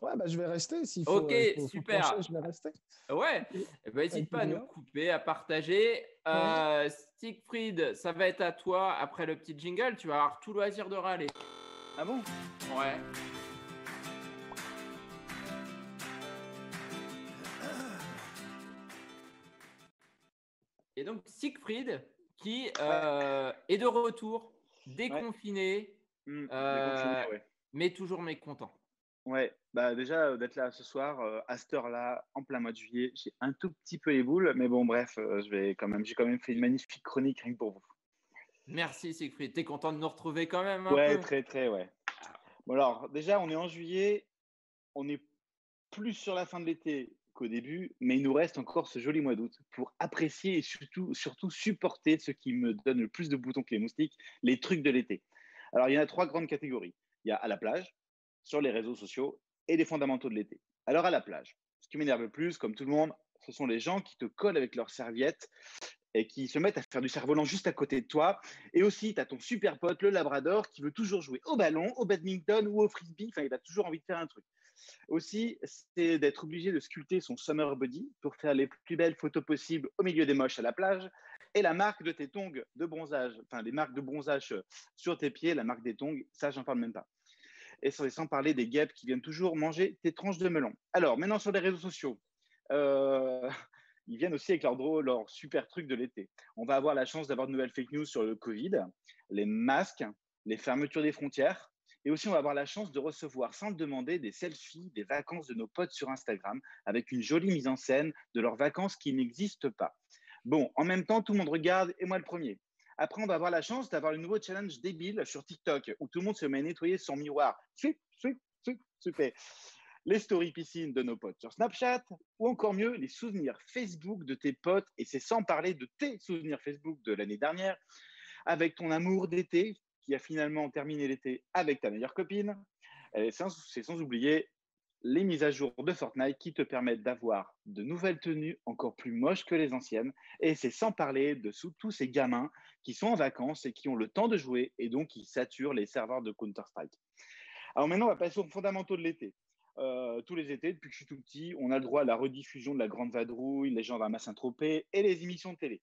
Ouais, bah, je vais rester. S'il faut, ok, super. Pencher, je vais rester. Ouais, n'hésite pas à nous couper, à partager. Siegfried, ça va être à toi. Après le petit jingle, tu vas avoir tout loisir de râler. Ah bon? Ouais. Et donc, Siegfried, qui est de retour, déconfiné, mais toujours mécontent. Ouais, bah déjà d'être là ce soir, à cette heure-là, en plein mois de juillet, j'ai un tout petit peu les boules, mais bon, bref, j'ai quand même fait une magnifique chronique rien que pour vous. Merci Siegfried, t'es content de nous retrouver quand même un peu? Très, ouais. Bon alors, déjà, on est en juillet, on est plus sur la fin de l'été qu'au début, mais il nous reste encore ce joli mois d'août pour apprécier et surtout supporter ce qui me donne le plus de boutons que les moustiques, les trucs de l'été. Alors, il y en a 3 grandes catégories. Il y a à la plage, sur les réseaux sociaux et les fondamentaux de l'été. Alors, à la plage, ce qui m'énerve le plus, comme tout le monde, ce sont les gens qui te collent avec leurs serviettes et qui se mettent à faire du cerf-volant juste à côté de toi. Et aussi, tu as ton super pote, le labrador, qui veut toujours jouer au ballon, au badminton ou au frisbee. Enfin, il a toujours envie de faire un truc. Aussi, c'est d'être obligé de sculpter son summer body pour faire les plus belles photos possibles au milieu des moches à la plage. Et la marque de tes tongs de bronzage, enfin les marques de bronzage sur tes pieds, la marque des tongs, ça, j'en parle même pas. Et sans parler des guêpes qui viennent toujours manger tes tranches de melon. Alors, maintenant sur les réseaux sociaux, ils viennent aussi avec leur super truc de l'été. On va avoir la chance d'avoir de nouvelles fake news sur le Covid, les masques, les fermetures des frontières. Et aussi, on va avoir la chance de recevoir, sans le demander, des selfies des vacances de nos potes sur Instagram avec une jolie mise en scène de leurs vacances qui n'existent pas. Bon, en même temps, tout le monde regarde et moi le premier. Après, on va avoir la chance d'avoir le nouveau challenge débile sur TikTok où tout le monde se met à nettoyer son miroir. Super. Les stories piscines de nos potes sur Snapchat ou encore mieux, les souvenirs Facebook de tes potes et c'est sans parler de tes souvenirs Facebook de l'année dernière avec ton amour d'été qui a finalement terminé l'été avec ta meilleure copine. Et c'est sans oublier les mises à jour de Fortnite qui te permettent d'avoir de nouvelles tenues encore plus moches que les anciennes. Et c'est sans parler de tous ces gamins qui sont en vacances et qui ont le temps de jouer et donc qui saturent les serveurs de Counter-Strike. Alors maintenant, on va passer aux fondamentaux de l'été. Tous les étés, depuis que je suis tout petit, on a le droit à la rediffusion de la Grande Vadrouille, les gens à Saint-Tropez et les émissions de télé.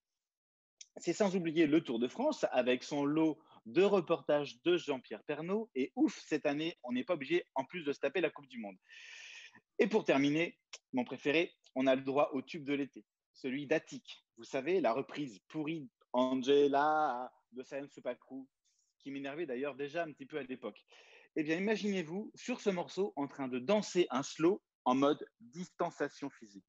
C'est sans oublier le Tour de France avec son lot de reportages de Jean-Pierre Pernaut. Et ouf, cette année, on n'est pas obligé en plus de se taper la Coupe du Monde. Et pour terminer, mon préféré, on a le droit au tube de l'été, celui d'Attic. Vous savez, la reprise pourrie Angela de Silence Supakru, qui m'énervait d'ailleurs déjà un petit peu à l'époque. Eh bien, imaginez-vous sur ce morceau en train de danser un slow en mode distanciation physique.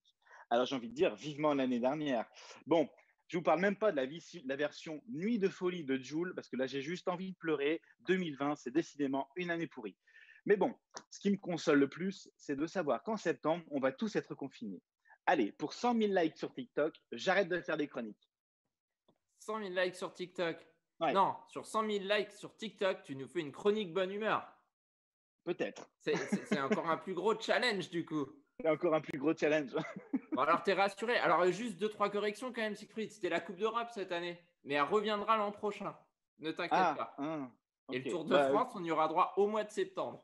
Alors, j'ai envie de dire vivement l'année dernière. Bon, je ne vous parle même pas de la version Nuit de folie de Jul, parce que là, j'ai juste envie de pleurer. 2020, c'est décidément une année pourrie. Mais bon, ce qui me console le plus, c'est de savoir qu'en septembre, on va tous être confinés. Allez, pour 100 000 likes sur TikTok, j'arrête de faire des chroniques. 100 000 likes sur TikTok. Ouais. Non, sur 100 000 likes sur TikTok, tu nous fais une chronique bonne humeur. Peut-être. C'est encore un plus gros challenge du coup. C'est encore un plus gros challenge. Bon, alors, t'es rassuré. Alors, juste 2-3 corrections quand même, Siegfried. C'était la Coupe d'Europe cette année, mais elle reviendra l'an prochain. Ne t'inquiète pas. Okay. Et le Tour de France, on y aura droit au mois de septembre.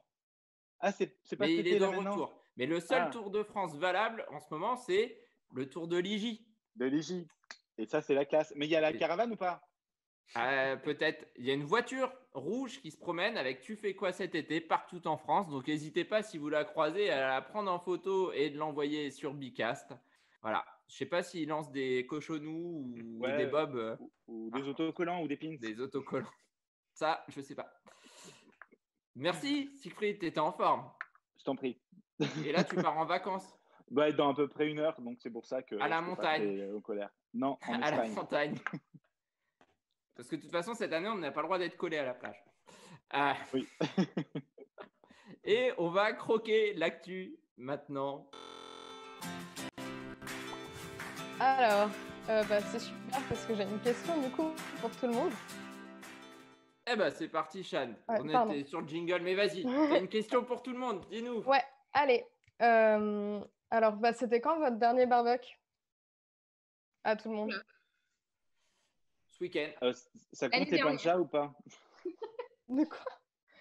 Ah, c'est pas mais cet il est de maintenant. retour. Mais le seul Tour de France valable en ce moment, c'est le Tour de Ligy. De Ligy. Et ça, c'est la classe. Mais il y a la caravane ou pas? Peut-être. Il y a une voiture rouge qui se promène avec Tu fais quoi cet été partout en France. Donc, n'hésitez pas si vous la croisez à la prendre en photo et de l'envoyer sur Bicast. Voilà. Je ne sais pas s'ils lancent des cochonous ou des bobs. Ou des autocollants ou des pins. Des autocollants. Ça, je ne sais pas. Merci, Siegfried. Tu étais en forme. Je t'en prie. Et là, tu pars en vacances. Dans à peu près 1 heure. Donc, c'est pour ça que. À la montagne. Au colère. Non, en à Espagne. La montagne. Parce que de toute façon, cette année, on n'a pas le droit d'être collé à la plage. Oui. Et on va croquer l'actu maintenant. Alors, c'est super parce que j'ai une question du coup pour tout le monde. Eh ben, c'est parti, Shan. Ouais, on était sur le jingle, mais vas-y. T'as une question pour tout le monde, dis-nous. Ouais, allez. Alors, c'était quand votre dernier barbecue? À tout le monde. Ce week-end. Ça compte les plans de chat ou pas? De quoi?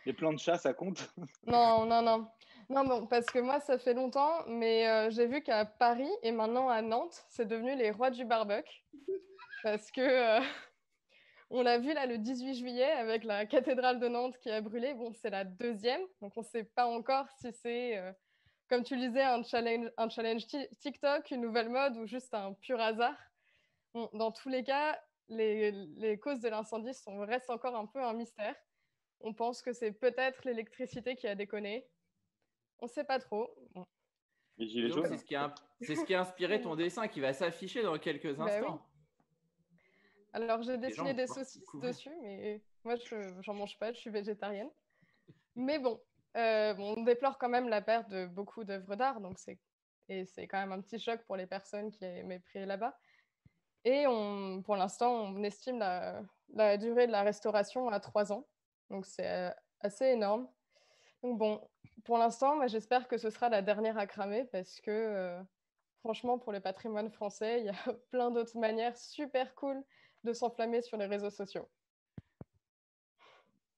Les plans de chat, ça compte? Non. Non, bon, parce que moi, ça fait longtemps, mais j'ai vu qu'à Paris et maintenant à Nantes, c'est devenu les rois du barbecue. Parce que on l'a vu là le 18 juillet avec la cathédrale de Nantes qui a brûlé. Bon, c'est la deuxième, donc on ne sait pas encore si c'est, comme tu le disais, un challenge TikTok, une nouvelle mode ou juste un pur hasard. Bon, dans tous les cas, les causes de l'incendie restent encore un peu un mystère. On pense que c'est peut-être l'électricité qui a déconné. On ne sait pas trop. Bon. Les gilets jaunes. C'est ce qui a inspiré ton dessin qui va s'afficher dans quelques instants. Oui. Alors, j'ai dessiné des saucisses dessus, mais moi, je n'en mange pas, je suis végétarienne. Mais bon, on déplore quand même la perte de beaucoup d'œuvres d'art, donc c'est quand même un petit choc pour les personnes qui aimaient prier là-bas. Et pour l'instant, on estime la durée de la restauration à 3 ans. Donc, c'est assez énorme. Donc, bon, pour l'instant, moi, j'espère que ce sera la dernière à cramer parce que, franchement, pour le patrimoine français, il y a plein d'autres manières super cool de s'enflammer sur les réseaux sociaux.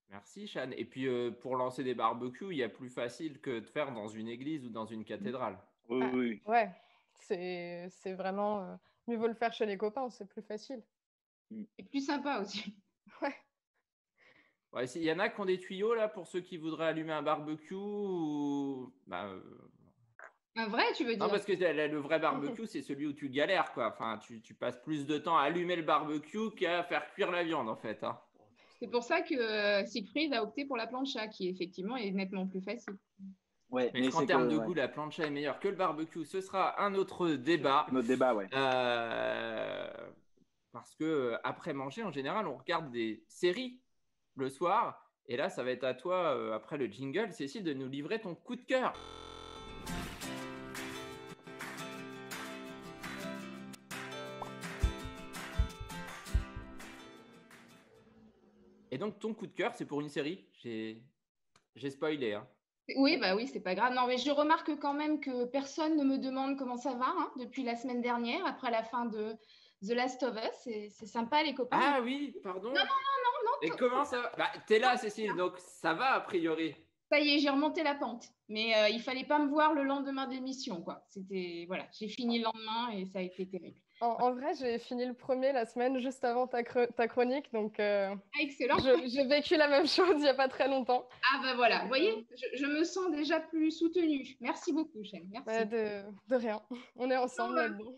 Merci, Shan. Et puis, pour lancer des barbecues, il y a plus facile que de faire dans une église ou dans une cathédrale. Oui. Ouais, c'est vraiment... mieux vaut le faire chez les copains, c'est plus facile. Et plus sympa aussi. Ouais. Ouais, il y en a qui ont des tuyaux là pour ceux qui voudraient allumer un barbecue ou... Un vrai, tu veux dire? Non, parce que le vrai barbecue, c'est celui où tu galères, quoi. Enfin, tu passes plus de temps à allumer le barbecue qu'à faire cuire la viande, en fait. Hein. C'est pour ça que Siegfried a opté pour la plancha, qui effectivement est nettement plus facile. Ouais, Mais est-ce qu'en termes de goût, la plancha est meilleure que le barbecue? Ce sera un autre débat. Notre débat, ouais. Parce que après manger, en général, on regarde des séries le soir. Et là, ça va être à toi, après le jingle, Cécile, de nous livrer ton coup de cœur. Et donc, ton coup de cœur, c'est pour une série. J'ai spoilé. Hein. Oui, bah oui, c'est pas grave. Non, mais je remarque quand même que personne ne me demande comment ça va hein, depuis la semaine dernière, après la fin de The Last of Us. C'est sympa, les copains. Ah oui, pardon. Non. Et comment ça va? Bah, t'es là, Cécile, donc ça va a priori. Ça y est, j'ai remonté la pente. Mais il fallait pas me voir le lendemain d'émission, quoi. C'était voilà, j'ai fini le lendemain et ça a été terrible. En vrai, j'ai fini le premier la semaine juste avant ta chronique, donc excellent. J'ai vécu la même chose il n'y a pas très longtemps. Ah bah voilà, vous voyez, je me sens déjà plus soutenue. Merci beaucoup, Chêne. Merci. De rien, on est ensemble là-dedans.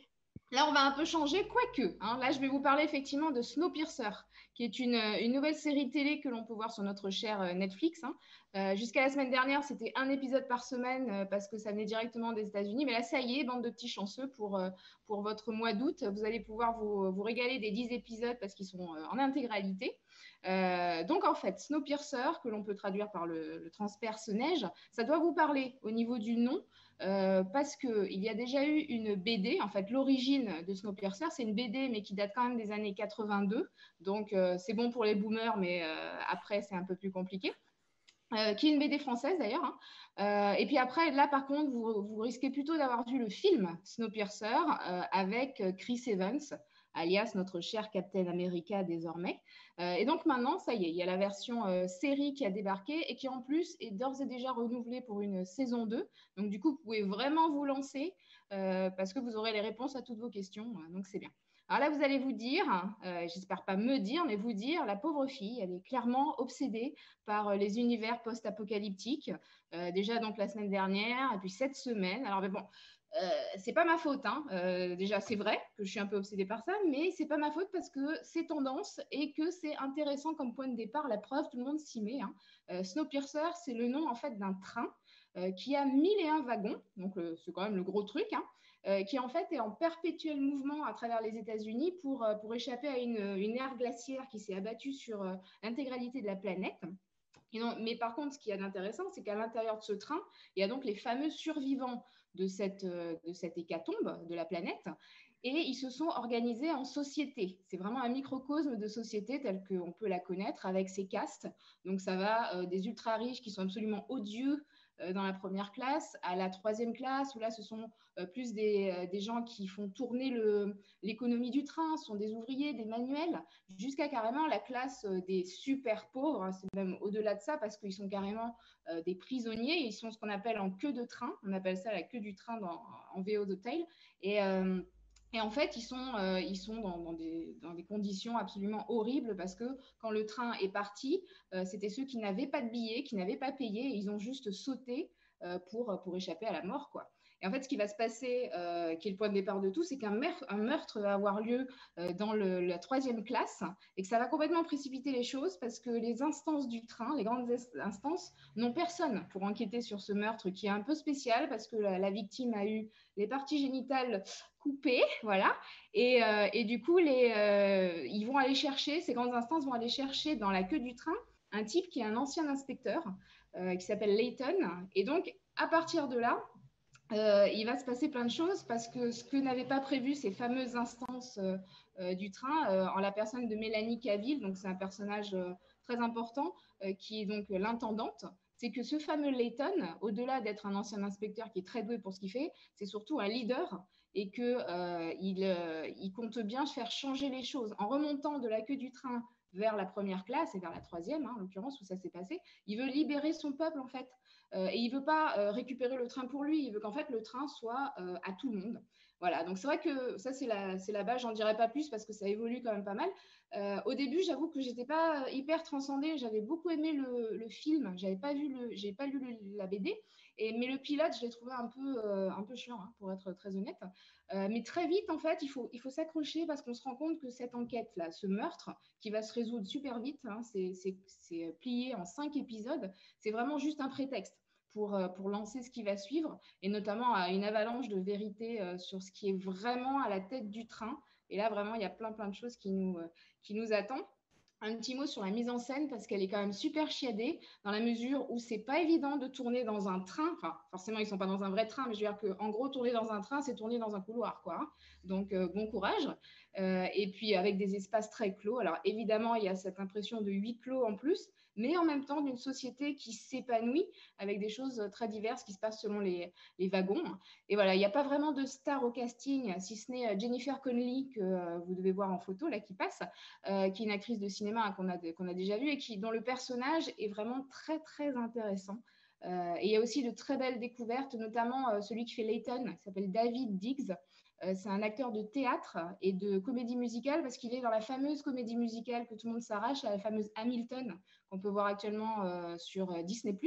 Là, on va un peu changer, quoique. Hein, là, je vais vous parler effectivement de Snowpiercer, qui est une nouvelle série télé que l'on peut voir sur notre cher Netflix. Hein. Jusqu'à la semaine dernière, c'était un épisode par semaine parce que ça venait directement des États-Unis. Mais là, ça y est, bande de petits chanceux pour votre mois d'août. Vous allez pouvoir vous régaler des 10 épisodes parce qu'ils sont en intégralité. Donc, en fait, Snowpiercer, que l'on peut traduire par le transperce-neige, ça doit vous parler au niveau du nom. Parce qu'il y a déjà eu une BD, en fait l'origine de Snowpiercer, c'est une BD mais qui date quand même des années 82, donc c'est bon pour les boomers, mais après c'est un peu plus compliqué, qui est une BD française d'ailleurs. Hein. Et puis après, là par contre, vous risquez plutôt d'avoir vu le film Snowpiercer avec Chris Evans, alias notre cher Captain America désormais. Et donc maintenant, ça y est, il y a la version série qui a débarqué et qui en plus est d'ores et déjà renouvelée pour une saison 2. Donc du coup, vous pouvez vraiment vous lancer parce que vous aurez les réponses à toutes vos questions. Donc c'est bien. Alors là, vous allez vous dire, j'espère pas me dire, mais vous dire, la pauvre fille, elle est clairement obsédée par les univers post-apocalyptiques. Déjà donc la semaine dernière et puis cette semaine. Alors mais bon, c'est pas ma faute. Hein. Déjà, c'est vrai que je suis un peu obsédée par ça, mais c'est pas ma faute parce que c'est tendance et que c'est intéressant comme point de départ. La preuve, tout le monde s'y met. Hein. Snowpiercer, c'est le nom en fait d'un train qui a 1001 wagons, donc c'est quand même le gros truc. Hein. Qui en fait est en perpétuel mouvement à travers les États-Unis pour échapper à une ère glaciaire qui s'est abattue sur l'intégralité de la planète. Mais par contre, ce qu'il y a d'intéressant, c'est qu'à l'intérieur de ce train, il y a donc les fameux survivants de cette hécatombe de la planète. Et ils se sont organisés en société. C'est vraiment un microcosme de société tel qu'on peut la connaître avec ses castes. Donc ça va des ultra riches qui sont absolument odieux dans la première classe, à la troisième classe, où là, ce sont plus des gens qui font tourner l'économie du train, ce sont des ouvriers, des manuels, jusqu'à carrément la classe des super pauvres, hein, c'est même au-delà de ça, parce qu'ils sont carrément des prisonniers, ils sont ce qu'on appelle en queue de train, on appelle ça la queue du train en VO de Tail, et en fait, ils sont dans des conditions absolument horribles parce que quand le train est parti, c'était ceux qui n'avaient pas de billets, qui n'avaient pas payé, et ils ont juste sauté pour échapper à la mort, quoi. Et en fait, ce qui va se passer, qui est le point de départ de tout, c'est qu'un meurtre va avoir lieu dans la troisième classe et que ça va complètement précipiter les choses parce que les instances du train, les grandes instances, n'ont personne pour enquêter sur ce meurtre qui est un peu spécial parce que la victime a eu les parties génitales coupées, voilà. Et du coup, ils vont aller chercher, ces grandes instances vont aller chercher dans la queue du train un type qui est un ancien inspecteur qui s'appelle Layton. Et donc, à partir de là, il va se passer plein de choses parce que ce que n'avaient pas prévu ces fameuses instances du train, en la personne de Mélanie Cavill, donc c'est un personnage très important qui est donc l'intendante, c'est que ce fameux Layton, au-delà d'être un ancien inspecteur qui est très doué pour ce qu'il fait, c'est surtout un leader et qu'il compte bien faire changer les choses. En remontant de la queue du train vers la première classe et vers la troisième, hein, en l'occurrence où ça s'est passé, il veut libérer son peuple en fait. Et il ne veut pas récupérer le train pour lui, il veut qu'en fait le train soit à tout le monde. Voilà, donc c'est vrai que ça c'est la base, j'en dirai pas plus parce que ça évolue quand même pas mal. Au début, j'avoue que j'étais pas hyper transcendée, j'avais beaucoup aimé le film, j'ai pas lu la BD, mais le pilote, je l'ai trouvé un peu chiant, hein, pour être très honnête. Mais très vite, en fait, il faut s'accrocher parce qu'on se rend compte que cette enquête-là, ce meurtre, qui va se résoudre super vite, hein, c'est plié en 5 épisodes, c'est vraiment juste un prétexte. pour lancer ce qui va suivre, et notamment une avalanche de vérité sur ce qui est vraiment à la tête du train. Et là, vraiment, il y a plein de choses qui nous attendent. Un petit mot sur la mise en scène, parce qu'elle est quand même super chiadée, dans la mesure où c'est pas évident de tourner dans un train. Enfin, forcément, ils sont pas dans un vrai train, mais je veux dire qu'en gros, tourner dans un train, c'est tourner dans un couloir, quoi. Donc, bon courage. Et puis, avec des espaces très clos. Alors, évidemment, il y a cette impression de huis clos en plus, mais en même temps d'une société qui s'épanouit avec des choses très diverses qui se passent selon les wagons. Et voilà, il n'y a pas vraiment de star au casting, si ce n'est Jennifer Connelly, que vous devez voir en photo, là, qui passe, qui est une actrice de cinéma qu'on a déjà vue et dont le personnage est vraiment très, très intéressant. Et il y a aussi de très belles découvertes, notamment celui qui fait Layton, qui s'appelle David Diggs. C'est un acteur de théâtre et de comédie musicale, parce qu'il est dans la fameuse comédie musicale que tout le monde s'arrache, la fameuse Hamilton, qu'on peut voir actuellement sur Disney+.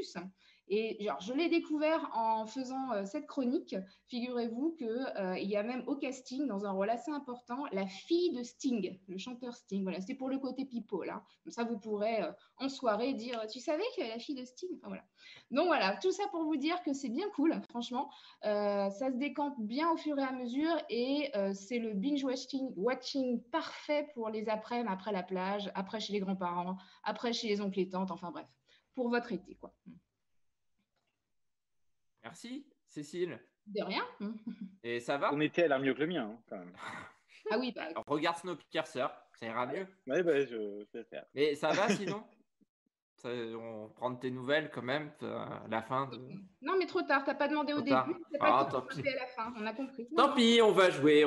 Et genre, je l'ai découvert en faisant cette chronique. Figurez-vous qu'il y a même au casting, dans un rôle assez important, la fille de Sting, le chanteur Sting. Voilà, c'est pour le côté people. Hein. Comme ça, vous pourrez en soirée dire « Tu savais qu'il y avait la fille de Sting ?» Enfin, voilà. Donc voilà, tout ça pour vous dire que c'est bien cool, franchement. Ça se décante bien au fur et à mesure, et c'est le binge-watching parfait pour les après la plage, après chez les grands-parents, après chez les oncles et tantes, enfin bref, pour votre été, quoi. Merci, Cécile. De rien. Et ça va? Ton été a l'air mieux que le mien, hein, quand même. Ah oui, bah... Alors, regarde Snowpiercer, ça ira mieux. Oui, bah, je vais faire. Mais ça va sinon? On prend de tes nouvelles quand même à la fin de... Non, mais trop tard, t'as pas demandé au début, t'as pas demandé à la fin, on a compris. Tant pis, on va jouer,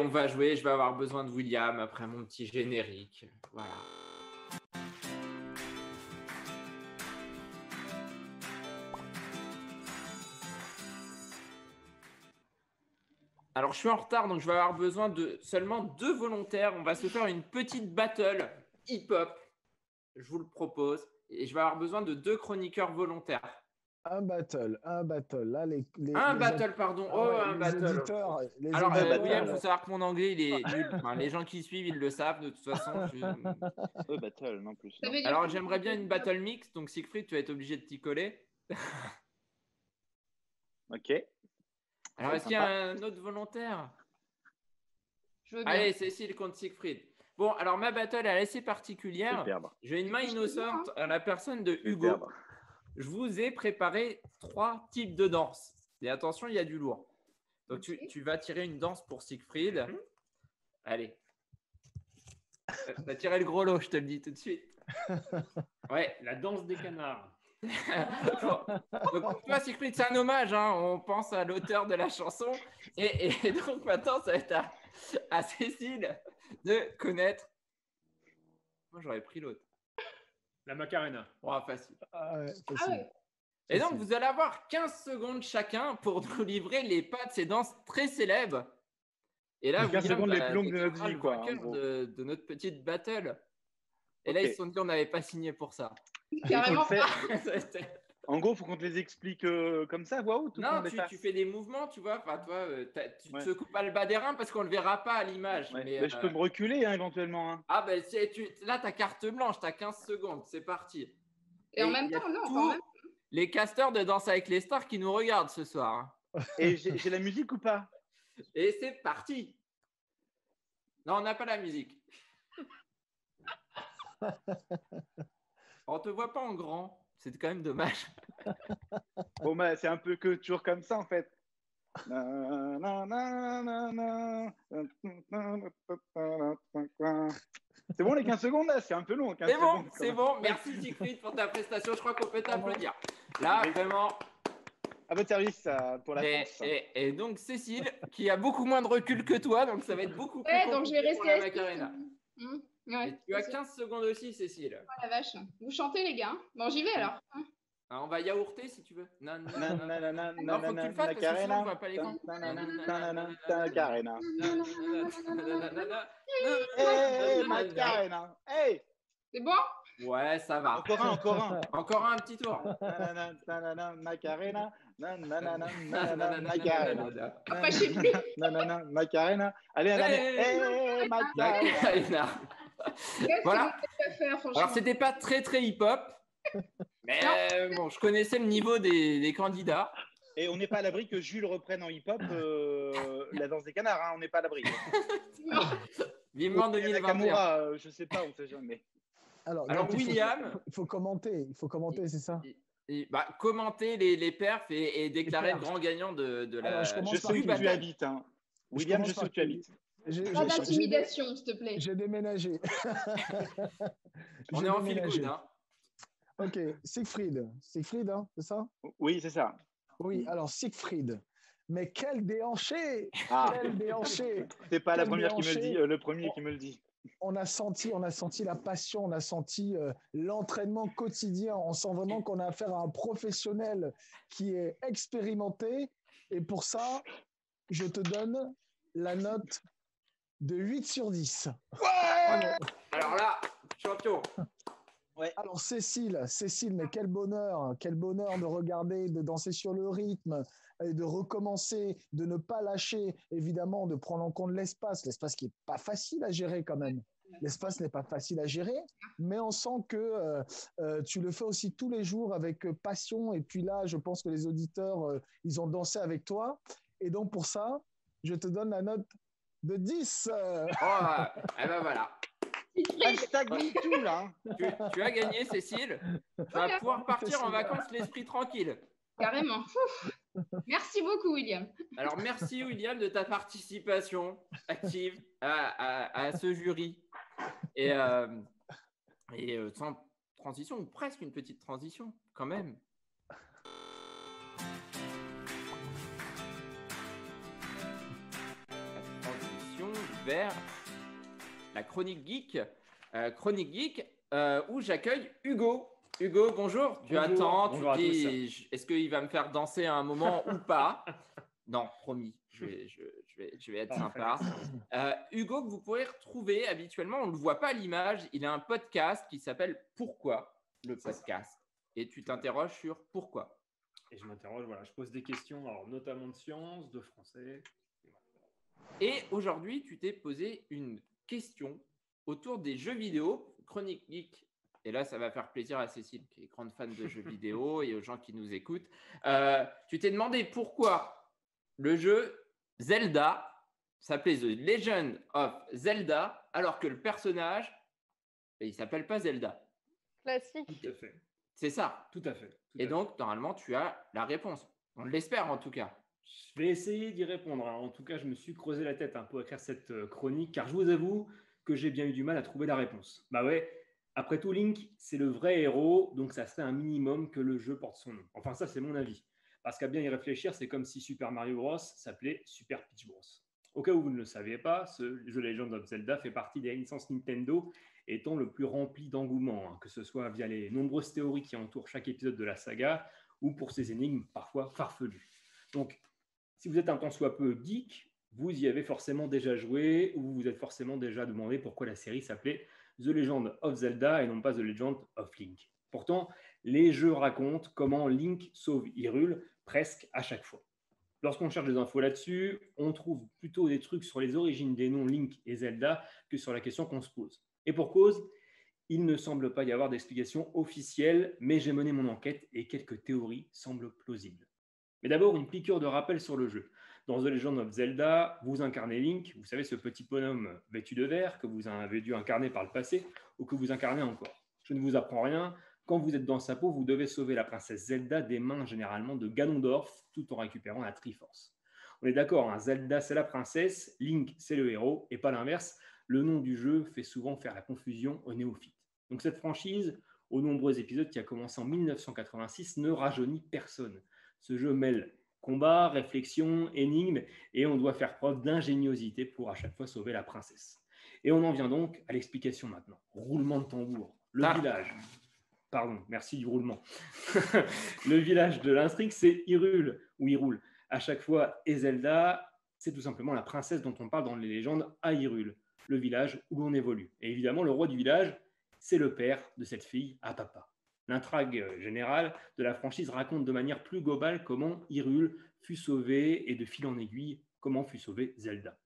je vais avoir besoin de William après mon petit générique. Voilà. Alors, je suis en retard, donc je vais avoir besoin de seulement 2 volontaires. On va se faire une petite battle hip-hop, je vous le propose. Et je vais avoir besoin de 2 chroniqueurs volontaires. Un battle. Là, un les battle, pardon. Ah ouais, un battle. Éditeurs, alors, William, il faut savoir que mon anglais, il est nul. Enfin, les gens qui suivent, ils le savent de toute façon. Battle, non plus. Non. Alors, j'aimerais bien une battle mix. Donc, Siegfried, tu vas être obligé de t'y coller. Ok. Alors, est-ce qu'il y a un autre volontaire? Je veux bien. Allez, Cécile contre Siegfried. Bon, alors ma battle est assez particulière. J'ai une main innocente à la personne de Hugo. Je vous ai préparé 3 types de danse. Et attention, il y a du lourd. Donc, tu vas tirer une danse pour Siegfried. Allez. Tu vas tirer le gros lot, je te le dis tout de suite. Ouais, la danse des canards. Donc, toi, Siegfried, c'est un hommage. Hein. On pense à l'auteur de la chanson. Et donc, maintenant, ça va être à Cécile de connaître. Moi, j'aurais pris l'autre. La Macarena. Oh, facile. Ouais. Et donc, vous allez avoir 15 secondes chacun pour nous livrer les pas de ces danses très célèbres. Et là, 15 secondes les plus longues de notre vie, quoi. De notre petite battle. Et là, ils se sont dit, on n'avait pas signé pour ça. Carrément. En gros, il faut qu'on te les explique comme ça, voix haute. Non, tu fais des mouvements, tu vois. Enfin, toi, tu te secoues pas le bas des reins parce qu'on ne le verra pas à l'image. Ouais. Mais je peux me reculer hein, éventuellement. Hein. Ah, ben là, tu as carte blanche, tu as 15 secondes. C'est parti. Et en même temps, non. Quand même. Les casteurs de Danse avec les stars qui nous regardent ce soir. Hein. Et j'ai la musique ou pas? Et c'est parti. Non, on n'a pas la musique. On te voit pas en grand. C'est quand même dommage. Bon, bah, c'est un peu que toujours comme ça, en fait. C'est bon, les 15 secondes, là? C'est un peu long. C'est bon. Merci, Siegfried, pour ta prestation. Je crois qu'on peut t'applaudir. Là, vraiment... À votre service pour la France. Et donc, Cécile, qui a beaucoup moins de recul que toi, donc ça va être beaucoup plus compliqué donc je vais rester pour la Macarena. Ouais, tu as 15 secondes aussi, Cécile. Oh la vache. Vous chantez, les gars. Bon, j'y vais alors. Ah, on va yaourter si tu veux. Non, faut que tu le fasses parce que sinon on voit pas les comptes. Macarena. Hey, Macarena. Hey. C'est bon? Ouais, ça va. Encore un petit tour. Macarena. Macarena. Après, je sais plus. Macarena. Allez, hey, Macarena. Voilà. Alors, c'était pas très hip-hop. Mais bon, je connaissais le niveau des candidats. Et on n'est pas à l'abri que Jules reprenne en hip-hop la danse des canards. Hein, on n'est pas à l'abri. Vivement 2021. Nakamura, je ne sais pas, on ne sait jamais. Alors William… Il faut commenter, c'est ça. Commenter les perfs et déclarer le grand gagnant de la… Je sais où tu habites. Hein. William, je sais où tu habites. Pas d'intimidation, s'il te plaît. J'ai déménagé. On est en fil good. Hein. Ok, Siegfried, hein, c'est ça? Oui, c'est ça. Oui, alors Siegfried. Mais quel déhanché! Quel déhanché! C'est pas la première qui me le dit, le premier qui me le dit. On a senti la passion, on a senti l'entraînement quotidien. On sent vraiment qu'on a affaire à un professionnel qui est expérimenté. Et pour ça, je te donne la note de 8 sur 10. Ouais! Alors là, champion. Ouais. Alors Cécile, mais quel bonheur de regarder, de danser sur le rythme, et de recommencer, de ne pas lâcher, évidemment, de prendre en compte l'espace qui est pas facile à gérer quand même. L'espace n'est pas facile à gérer, mais on sent que tu le fais aussi tous les jours avec passion. Et puis là, je pense que les auditeurs, ils ont dansé avec toi. Et donc pour ça, je te donne la note de 10. Eh ben voilà. Hashtag MeToo, là. Tu as gagné, Cécile. Tu vas pouvoir partir en vacances l'esprit tranquille. Carrément. Merci beaucoup, William. Alors, merci, William, de ta participation active à ce jury. Et sans transition, ou presque une petite transition, quand même. La transition vers la chronique geek. Où j'accueille Hugo. Hugo, bonjour. Tu attends, tu te dis, est-ce qu'il va me faire danser à un moment ou pas? Non, promis, je vais être sympa. Hugo, que vous pourrez retrouver habituellement, on ne le voit pas à l'image, il a un podcast qui s'appelle « Pourquoi ?» le podcast. Et tu t'interroges sur pourquoi. Et je m'interroge, voilà, je pose des questions, alors, notamment de sciences, de français. Et aujourd'hui, tu t'es posé une question autour des jeux vidéo, Chronique Geek. Et là, ça va faire plaisir à Cécile, qui est grande fan de jeux vidéo, et aux gens qui nous écoutent. Tu t'es demandé pourquoi le jeu Zelda s'appelait The Legend of Zelda, alors que le personnage, il ne s'appelle pas Zelda. Classique. Tout à fait. C'est ça. Tout à fait. Et donc, normalement, tu as la réponse. On l'espère, en tout cas. Je vais essayer d'y répondre. En tout cas, je me suis creusé la tête pour écrire cette chronique, car je vous avoue que j'ai bien eu du mal à trouver la réponse. Bah ouais, après tout, Link, c'est le vrai héros, donc ça serait un minimum que le jeu porte son nom. Enfin, ça, c'est mon avis. Parce qu'à bien y réfléchir, c'est comme si Super Mario Bros. S'appelait Super Peach Bros. Au cas où vous ne le saviez pas, ce jeu Legend of Zelda fait partie des licences Nintendo étant le plus rempli d'engouement, que ce soit via les nombreuses théories qui entourent chaque épisode de la saga ou pour ses énigmes parfois farfelues. Donc, si vous êtes un tant soit peu geek, vous y avez forcément déjà joué ou vous vous êtes forcément déjà demandé pourquoi la série s'appelait The Legend of Zelda et non pas The Legend of Link. Pourtant, les jeux racontent comment Link sauve Hyrule presque à chaque fois. Lorsqu'on cherche des infos là-dessus, on trouve plutôt des trucs sur les origines des noms Link et Zelda que sur la question qu'on se pose. Et pour cause, il ne semble pas y avoir d'explication officielle, mais j'ai mené mon enquête et quelques théories semblent plausibles. Mais d'abord, une piqûre de rappel sur le jeu. Dans The Legend of Zelda, vous incarnez Link, vous savez, ce petit bonhomme vêtu de vert que vous avez dû incarner par le passé ou que vous incarnez encore. Je ne vous apprends rien, quand vous êtes dans sa peau, vous devez sauver la princesse Zelda des mains généralement de Ganondorf tout en récupérant la Triforce. On est d'accord, hein, Zelda c'est la princesse, Link c'est le héros et pas l'inverse. Le nom du jeu fait souvent faire la confusion aux néophytes. Donc cette franchise, aux nombreux épisodes qui a commencé en 1986, ne rajeunit personne. Ce jeu mêle combat, réflexion, énigme, et on doit faire preuve d'ingéniosité pour à chaque fois sauver la princesse. Et on en vient donc à l'explication maintenant. Roulement de tambour. Le village. Pardon, merci du roulement. Le village de l'intrigue, c'est Hyrule, ou Hyrule. À chaque fois, et Zelda, c'est tout simplement la princesse dont on parle dans les légendes à Hyrule, le village où l'on évolue. Et évidemment, le roi du village, c'est le père de cette fille à papa. L'intrigue générale de la franchise raconte de manière plus globale comment Hyrule fut sauvé et de fil en aiguille, comment fut sauvé Zelda.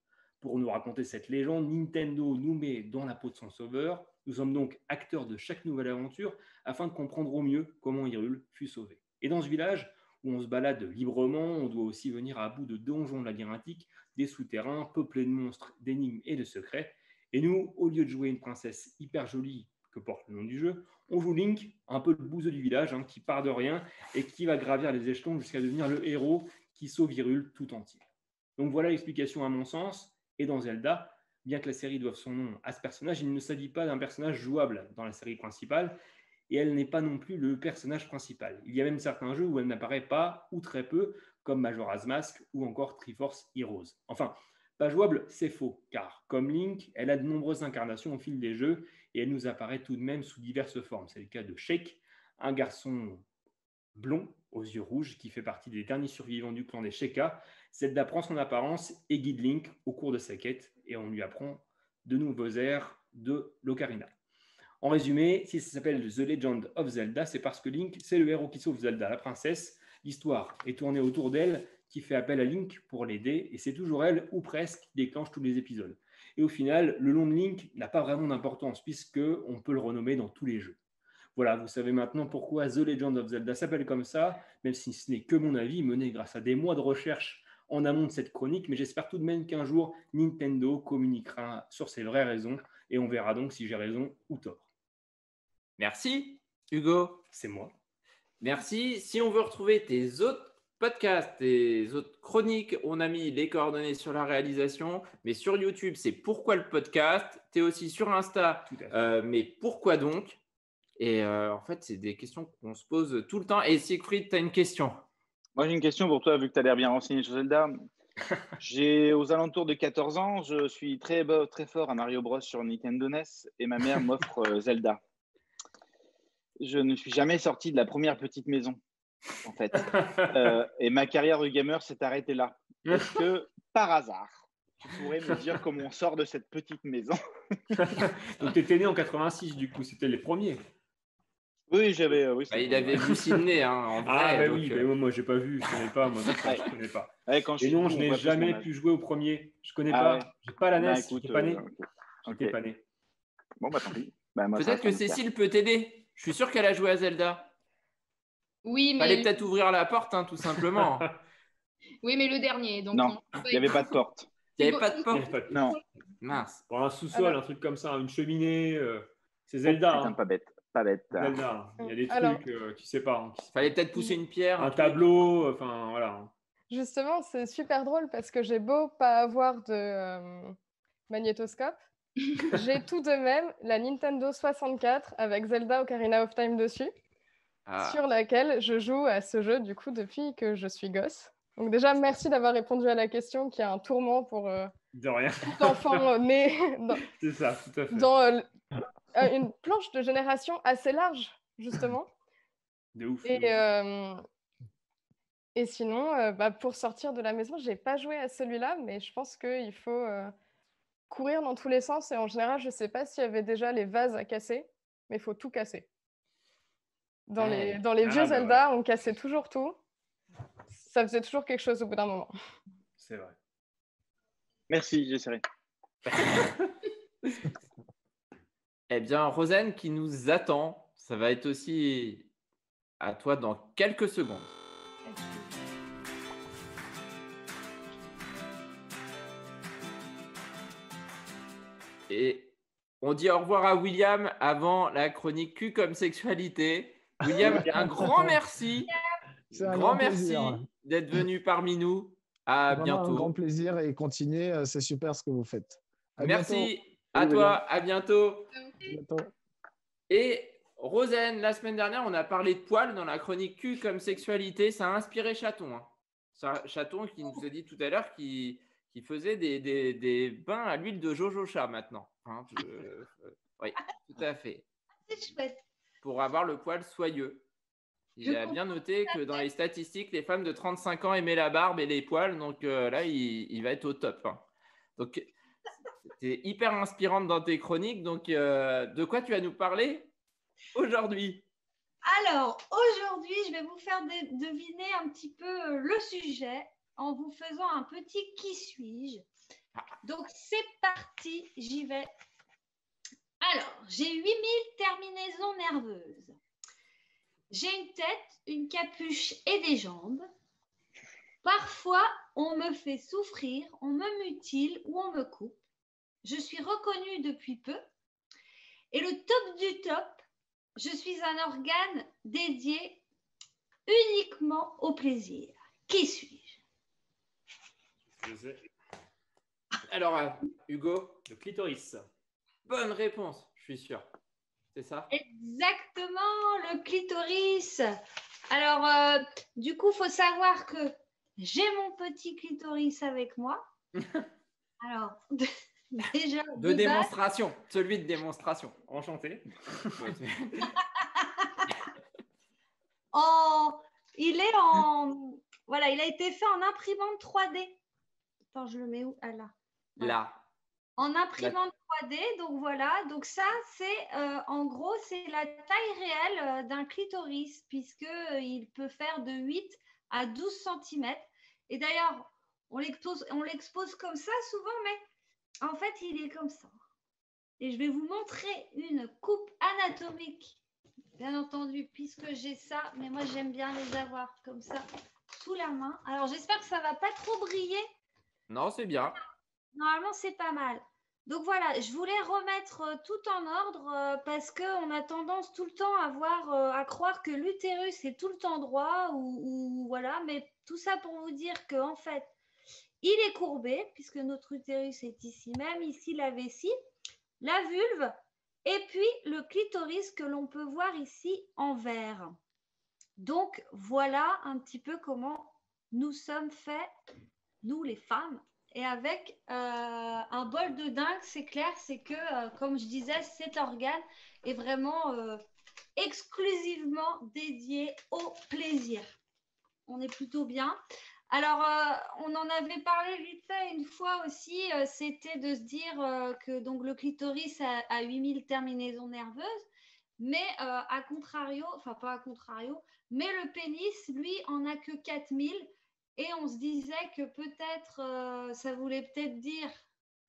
Pour nous raconter cette légende, Nintendo nous met dans la peau de son sauveur Nous sommes donc acteurs de chaque nouvelle aventure afin de comprendre au mieux comment Hyrule fut sauvé. Et dans ce village où on se balade librement, on doit aussi venir à bout de donjons labyrinthiques, des souterrains peuplés de monstres, d'énigmes et de secrets. Et nous, au lieu de jouer une princesse hyper jolie que porte le nom du jeu, on joue Link, un peu le bouseux du village, qui part de rien et qui va gravir les échelons jusqu'à devenir le héros qui sauve Hyrule tout entier. Donc voilà l'explication à mon sens. Et dans Zelda, bien que la série doive son nom à ce personnage, il ne s'agit pas d'un personnage jouable dans la série principale, et elle n'est pas non plus le personnage principal. Il y a même certains jeux où elle n'apparaît pas, ou très peu, comme Majora's Mask ou encore Triforce Heroes. Enfin, pas jouable, c'est faux, car comme Link, elle a de nombreuses incarnations au fil des jeux, et elle nous apparaît tout de même sous diverses formes. C'est le cas de Sheik, un garçon blond aux yeux rouges qui fait partie des derniers survivants du clan des Sheikah. Zelda prend son apparence et guide Link au cours de sa quête, et on lui apprend de nouveaux airs de l'ocarina. En résumé, si ça s'appelle The Legend of Zelda, c'est parce que Link, c'est le héros qui sauve Zelda, la princesse. L'histoire est tournée autour d'elle, qui fait appel à Link pour l'aider, et c'est toujours elle, ou presque, qui déclenche tous les épisodes. Et au final, le nom de Link n'a pas vraiment d'importance, puisqu'on peut le renommer dans tous les jeux. Voilà, vous savez maintenant pourquoi The Legend of Zelda s'appelle comme ça, même si ce n'est que mon avis, mené grâce à des mois de recherche en amont de cette chronique, mais j'espère tout de même qu'un jour, Nintendo communiquera sur ses vraies raisons, et on verra donc si j'ai raison ou tort. Merci, Hugo. C'est moi. Merci. Si on veut retrouver tes autres podcasts, tes autres chroniques, on a mis les coordonnées sur la réalisation, mais sur YouTube, c'est Pourquoi le podcast. Tu es aussi sur Insta, mais pourquoi donc? Et en fait, c'est des questions qu'on se pose tout le temps. Et Siegfried, tu as une question? Moi, j'ai une question pour toi, vu que tu as l'air bien renseigné sur Zelda. J'ai aux alentours de 14 ans, je suis très fort à Mario Bros sur Nintendo NES et ma mère m'offre Zelda. Je ne suis jamais sorti de la première petite maison, en fait. Et ma carrière de gamer s'est arrêtée là. Est-ce que, par hasard, tu pourrais me dire comment on sort de cette petite maison? Donc, tu étais né en 86, du coup, c'était les premiers. Oui, j'avais. Il avait vu Sydney, en vrai. Oui, moi, j'ai pas vu, je connais pas. Moi, je connais pas. Et non, je n'ai jamais pu jouer au premier. Je connais pas. Ouais. J'ai pas la NES. J'étais pas né. J'étais pas né. Bon, tant pis. Peut-être que Cécile peut t'aider. Je suis sûr qu'elle a joué à Zelda. Oui, mais. Fallait peut-être ouvrir la porte, tout simplement. Oui, mais le dernier. Donc non, il n'y avait pas de porte. Il n'y avait pas de porte. Non. Mince. Pour un sous-sol, un truc comme ça, une cheminée. C'est Zelda. Putain, pas bête. Pas bête. Zelda. Il y a des trucs, tu sais pas. Fallait peut-être pousser une pierre. Un tableau, enfin voilà. Justement, c'est super drôle parce que j'ai beau pas avoir de magnétoscope, j'ai tout de même la Nintendo 64 avec Zelda Ocarina of Time dessus, sur laquelle je joue à ce jeu du coup depuis que je suis gosse. Donc déjà, merci d'avoir répondu à la question qui est un tourment pour de rien. tout enfant né C'est ça, tout à fait. Dans une planche de génération assez large, justement. De ouf. Et sinon, pour sortir de la maison, j'ai pas joué à celui-là, mais je pense qu'il faut courir dans tous les sens. Et en général, je sais pas s'il y avait déjà les vases à casser, mais il faut tout casser. Dans les vieux Zelda, on cassait toujours tout. Ça faisait toujours quelque chose au bout d'un moment. C'est vrai. Merci, j'essaierai. Eh bien, Rosanne qui nous attend, ça va être aussi à toi dans quelques secondes. Et on dit au revoir à William avant la chronique Q comme sexualité. William, un grand merci. Un grand merci d'être venu parmi nous. À bientôt. Un grand plaisir et continuez, c'est super ce que vous faites. Merci à toi, à bientôt. À bientôt. Et Rosanne, la semaine dernière, on a parlé de poils dans la chronique Q comme sexualité. Ça a inspiré Chaton. Chaton qui nous a dit tout à l'heure qu'il faisait des bains à l'huile de jojocha maintenant. Oui, tout à fait. C'est chouette. Pour avoir le poil soyeux. Il a bien noté que dans les statistiques, les femmes de 35 ans aimaient la barbe et les poils. Donc là, il va être au top. Donc, c'était hyper inspirante dans tes chroniques. Donc, de quoi tu vas nous parler aujourd'hui? Alors, aujourd'hui, je vais vous faire deviner un petit peu le sujet en vous faisant un petit qui suis-je. Donc, c'est parti, j'y vais. Alors, j'ai 8000 terminaisons nerveuses. J'ai une tête, une capuche et des jambes. Parfois, on me fait souffrir, on me mutile ou on me coupe. Je suis reconnue depuis peu. Et le top du top, je suis un organe dédié uniquement au plaisir. Qui suis-je? Alors, Hugo, Le clitoris. bonne réponse, je suis sûr. C'est ça? Exactement, le clitoris. Alors, du coup, il faut savoir que j'ai mon petit clitoris avec moi. Alors, déjà, De démonstration, celui de démonstration. Enchanté. Voilà, il a été fait en imprimante 3D. Attends, je le mets où? Ah là. Voilà. Là. En imprimante 3D, donc voilà. Donc ça, c'est en gros, c'est la taille réelle d'un clitoris, puisqu'il peut faire de 8 à 12 cm. Et d'ailleurs, on l'expose comme ça souvent, mais en fait, il est comme ça. Et je vais vous montrer une coupe anatomique, bien entendu, puisque j'ai ça. Mais moi, j'aime bien les avoir comme ça, sous la main. Alors, j'espère que ça ne va pas trop briller. Non, c'est bien. Normalement, c'est pas mal. Donc voilà, je voulais remettre tout en ordre parce qu'on a tendance tout le temps à croire que l'utérus est tout le temps droit ou voilà, mais tout ça pour vous dire qu'en fait, il est courbé puisque notre utérus est ici même, ici la vessie, la vulve et puis le clitoris que l'on peut voir ici en vert. Donc voilà un petit peu comment nous sommes faits, nous les femmes. Et avec un bol de dingue, c'est clair, c'est que, comme je disais, cet organe est vraiment exclusivement dédié au plaisir. On est plutôt bien. Alors, on en avait parlé vite fait une fois aussi, c'était de se dire que donc, le clitoris a 8000 terminaisons nerveuses, mais à contrario, enfin pas à contrario, mais le pénis, lui, en a que 4000. Et on se disait que peut-être, ça voulait peut-être dire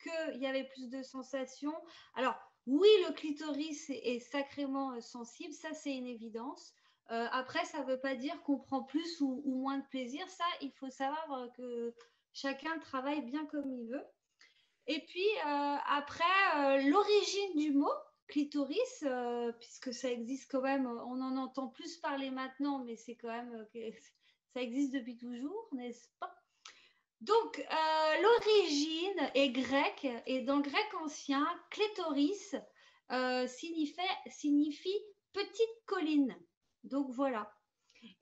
qu'il y avait plus de sensations. Alors, oui, le clitoris est sacrément sensible, ça c'est une évidence. Après, ça ne veut pas dire qu'on prend plus ou moins de plaisir. Ça, il faut savoir que chacun travaille bien comme il veut. Et puis, après, l'origine du mot clitoris, puisque ça existe quand même, on en entend plus parler maintenant, mais c'est quand même... ça existe depuis toujours, n'est-ce pas? Donc, l'origine est grecque, et dans le grec ancien, clitoris signifie petite colline. Donc, voilà.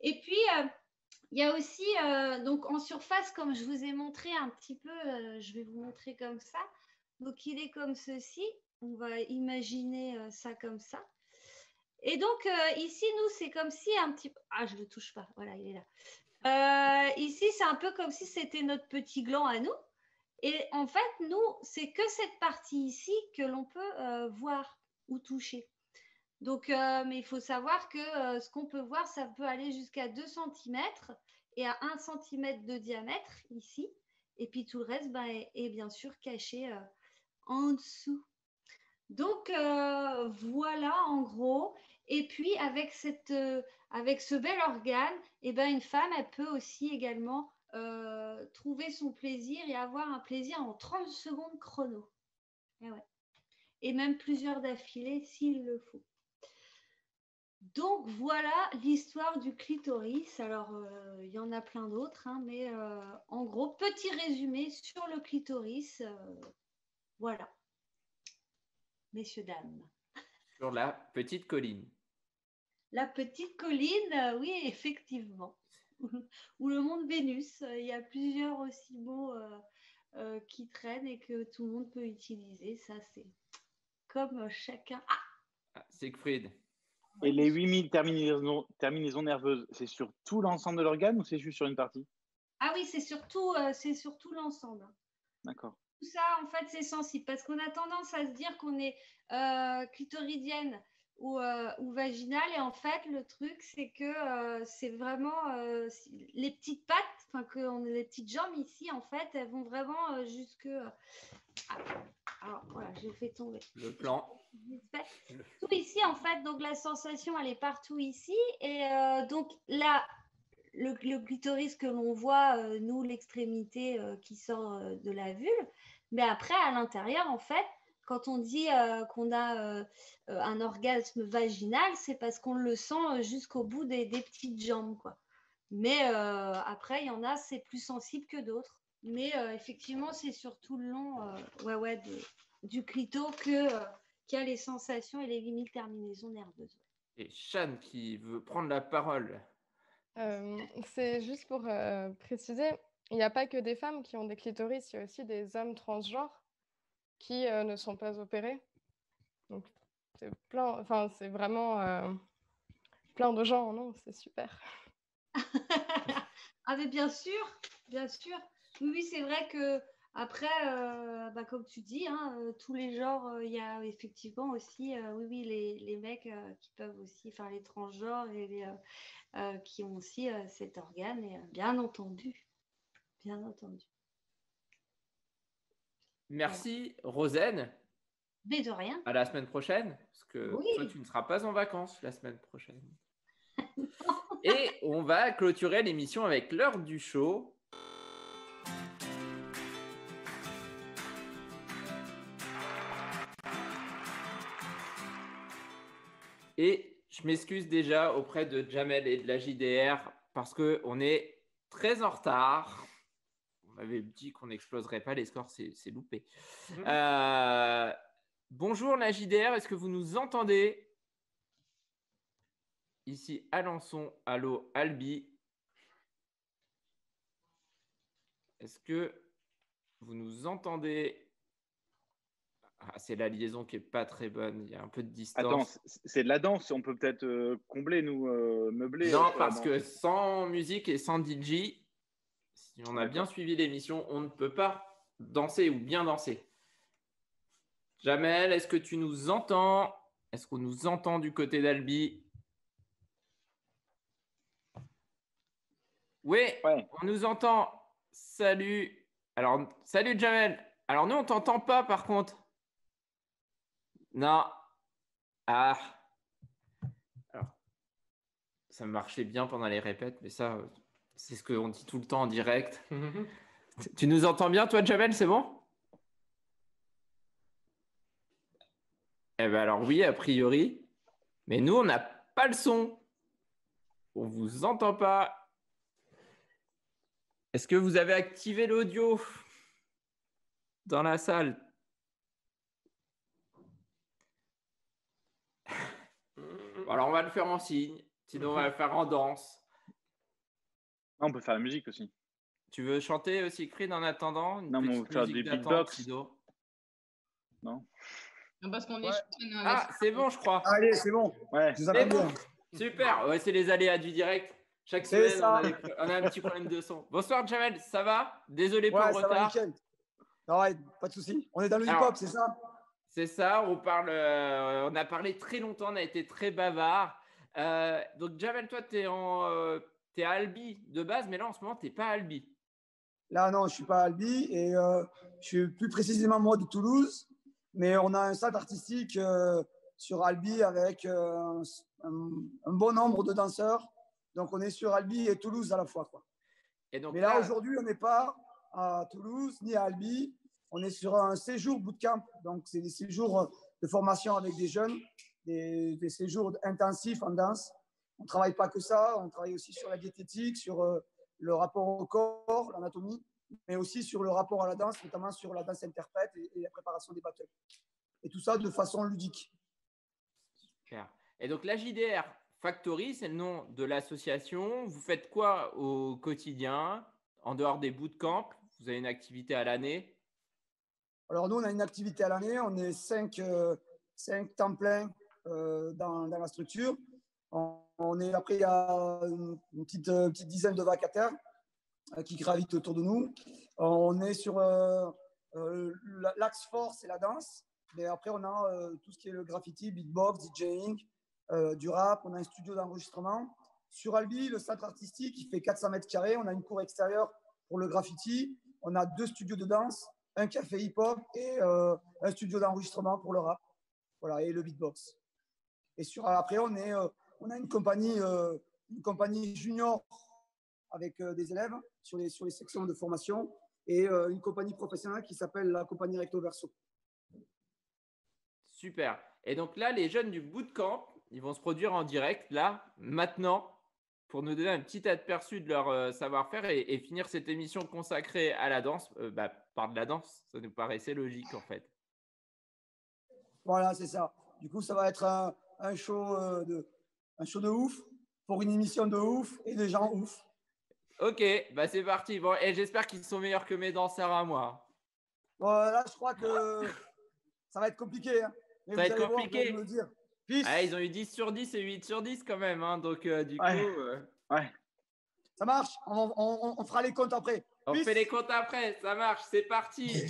Et puis, il y a aussi, donc en surface, comme je vous ai montré un petit peu, je vais vous montrer comme ça. Donc, il est comme ceci. On va imaginer ça comme ça. Et donc, ici, nous, c'est comme si un petit peu... Ah, je ne le touche pas. Voilà, il est là. Ici, c'est un peu comme si c'était notre petit gland à nous. Et en fait, nous, c'est que cette partie ici que l'on peut voir ou toucher. Donc, mais il faut savoir que ce qu'on peut voir, ça peut aller jusqu'à 2 cm et à 1 cm de diamètre ici. Et puis tout le reste est bien sûr caché en dessous. Donc, voilà en gros. Et puis, avec ce bel organe, une femme, elle peut aussi également trouver son plaisir et avoir un plaisir en 30 secondes chrono. Et, ouais. Et même plusieurs d'affilée s'il le faut. Donc, voilà l'histoire du clitoris. Alors, il y en a plein d'autres, hein, mais en gros, petit résumé sur le clitoris. Voilà. Messieurs, dames. Sur la petite colline. La petite colline, oui, effectivement. Ou le monde Vénus. Il y a plusieurs aussi mots qui traînent et que tout le monde peut utiliser. Ça, c'est comme chacun. Ah, Siegfried. Et les 8000 terminaisons nerveuses, c'est sur tout l'ensemble de l'organe ou c'est juste sur une partie? Ah oui, c'est surtout l'ensemble. D'accord. Tout ça, en fait, c'est sensible parce qu'on a tendance à se dire qu'on est clitoridienne ou vaginale. Et en fait, le truc, c'est que c'est vraiment les petites pattes, enfin, les petites jambes ici, en fait, elles vont vraiment jusque. Alors voilà, j'ai fait tomber le plan. Tout ici, en fait, donc la sensation, elle est partout ici. Et donc là, le clitoris que l'on voit, nous, l'extrémité qui sort de la vulve. Mais après, à l'intérieur, en fait, quand on dit qu'on a un orgasme vaginal, c'est parce qu'on le sent jusqu'au bout des petites jambes, quoi. Mais après, il y en a, c'est plus sensible que d'autres. Mais effectivement, c'est surtout le long du clito qu'il y a les sensations et les limites terminaisons nerveuses. Et Shan qui veut prendre la parole. C'est juste pour préciser, il n'y a pas que des femmes qui ont des clitoris, il y a aussi des hommes transgenres qui ne sont pas opérés. Donc, c'est vraiment plein de gens, non? C'est super. Ah mais bien sûr, bien sûr. Oui, c'est vrai que après, comme tu dis, tous les genres, il y a effectivement aussi, les mecs qui peuvent aussi, enfin les transgenres et qui ont aussi cet organe, et bien entendu, bien entendu. Merci Rosen. Mais de rien. À la semaine prochaine, parce que toi, tu ne seras pas en vacances la semaine prochaine. Et on va clôturer l'émission avec l'heure du show. Et je m'excuse déjà auprès de Jamel et de la JDR parce qu'on est très en retard. On avait dit qu'on n'exploserait pas les scores, c'est loupé. Bonjour la JDR, est-ce que vous nous entendez? Ici Alençon, allô Albi. Est-ce que vous nous entendez? C'est la liaison qui n'est pas très bonne, il y a un peu de distance. Attends, c'est de la danse, on peut peut-être combler, nous, meubler. Non, parce que sans musique et sans DJ, si on a bien suivi l'émission, on ne peut pas danser ou bien danser. Jamel, est-ce que tu nous entends? Est-ce qu'on nous entend du côté d'Albi? Oui, on nous entend. Salut. Alors, salut Jamel. Alors, nous, on ne t'entend pas par contre. Non. Ah. Alors, ça marchait bien pendant les répètes, mais ça, c'est ce qu'on dit tout le temps en direct. Tu nous entends bien, toi, Jamel, c'est bon? Eh bien, alors oui, a priori. Mais nous, on n'a pas le son. On ne vous entend pas. Est-ce que vous avez activé l'audio dans la salle? Alors, on va le faire en signe. Sinon, on va le faire en danse. On peut faire la musique aussi. Tu veux chanter aussi, Crid, en attendant? Non, mais on peut faire des beatbox. Non. Parce qu'on est. Ah, c'est bon, je crois. Allez, c'est bon. Ouais. C'est bon. Super. Ouais, c'est les aléas du direct. Chaque semaine, on a un petit problème de son. Bonsoir, Jamel. Ça va? Désolé pour le retard. Non, ouais, pas de souci. On est dans le hip-hop, c'est ça? C'est ça. On a parlé très longtemps. On a été très bavard. Donc, Jamel, toi, tu es à Albi de base, mais là, en ce moment, tu n'es pas à Albi. Là, non, je ne suis pas à Albi. Et je suis plus précisément, moi, de Toulouse. Mais on a un stade artistique sur Albi avec un bon nombre de danseurs. Donc, on est sur Albi et Toulouse à la fois, quoi. Et donc, mais là, aujourd'hui, on n'est pas à Toulouse ni à Albi. On est sur un séjour bootcamp. Donc, c'est des séjours de formation avec des jeunes, des séjours intensifs en danse. On ne travaille pas que ça. On travaille aussi sur la diététique, sur le rapport au corps, l'anatomie, mais aussi sur le rapport à la danse, notamment sur la danse interprète et la préparation des battles. Et tout ça de façon ludique. Super. Et donc, la JDR Factory, c'est le nom de l'association. Vous faites quoi au quotidien, en dehors des bootcamps? Vous avez une activité à l'année? Alors, nous, on a une activité à l'année. On est 5 temps plein dans la structure. Après, il y a une petite dizaine de vacataires qui gravitent autour de nous. On est sur l'axe fort, c'est la danse. Mais après, on a tout ce qui est le graffiti, beatbox, DJing, du rap. On a un studio d'enregistrement. Sur Albi, le centre artistique, il fait 400 mètres carrés. On a une cour extérieure pour le graffiti. On a 2 studios de danse, un café hip-hop et un studio d'enregistrement pour le rap. Voilà, et le beatbox. Et après, on a une compagnie junior avec des élèves sur les sections de formation et une compagnie professionnelle qui s'appelle la compagnie Recto Verso. Super. Et donc là, les jeunes du bootcamp, ils vont se produire en direct, là, maintenant, pour nous donner un petit aperçu de leur savoir-faire et finir cette émission consacrée à la danse par de la danse. Ça nous paraissait logique, en fait. Voilà, c'est ça. Du coup, ça va être un show de ouf pour une émission de ouf et des gens ouf. Ok, c'est parti. Bon, et j'espère qu'ils sont meilleurs que mes danseurs à moi. Bon, là, je crois que ça va être compliqué. Hein. Mais ça va être compliqué. Voir, me dire. Ils ont eu 10 sur 10 et 8 sur 10 quand même. Hein, donc, du coup… Ouais. Ça marche. On fera les comptes après. On fait les comptes après. Ça marche. C'est parti.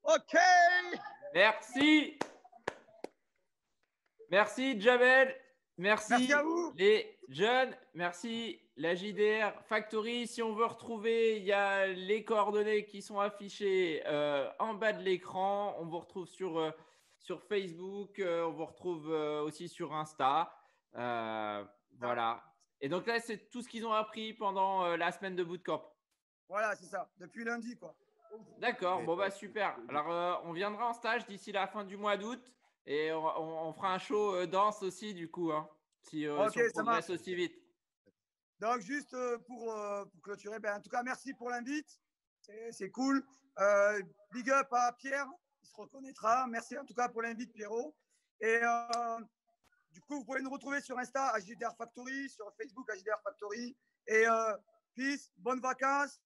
OK. Merci. Merci, Jamel. Merci à vous. Les jeunes. Merci, la JDR Factory. Si on veut retrouver, il y a les coordonnées qui sont affichées en bas de l'écran. On vous retrouve sur Facebook. On vous retrouve aussi sur Insta. Voilà. Et donc là, c'est tout ce qu'ils ont appris pendant la semaine de bootcamp. Voilà, c'est ça. Depuis lundi, quoi. D'accord, bon bah super. Alors on viendra en stage d'ici la fin du mois d'août et on fera un show danse aussi du coup, hein, si on progresse aussi vite. Donc juste pour clôturer, en tout cas merci pour l'invite, c'est cool. Big up à Pierre, il se reconnaîtra. Merci en tout cas pour l'invite Pierrot. Et du coup vous pouvez nous retrouver sur Insta HDR Factory, sur Facebook HDR Factory. Et peace, bonnes vacances.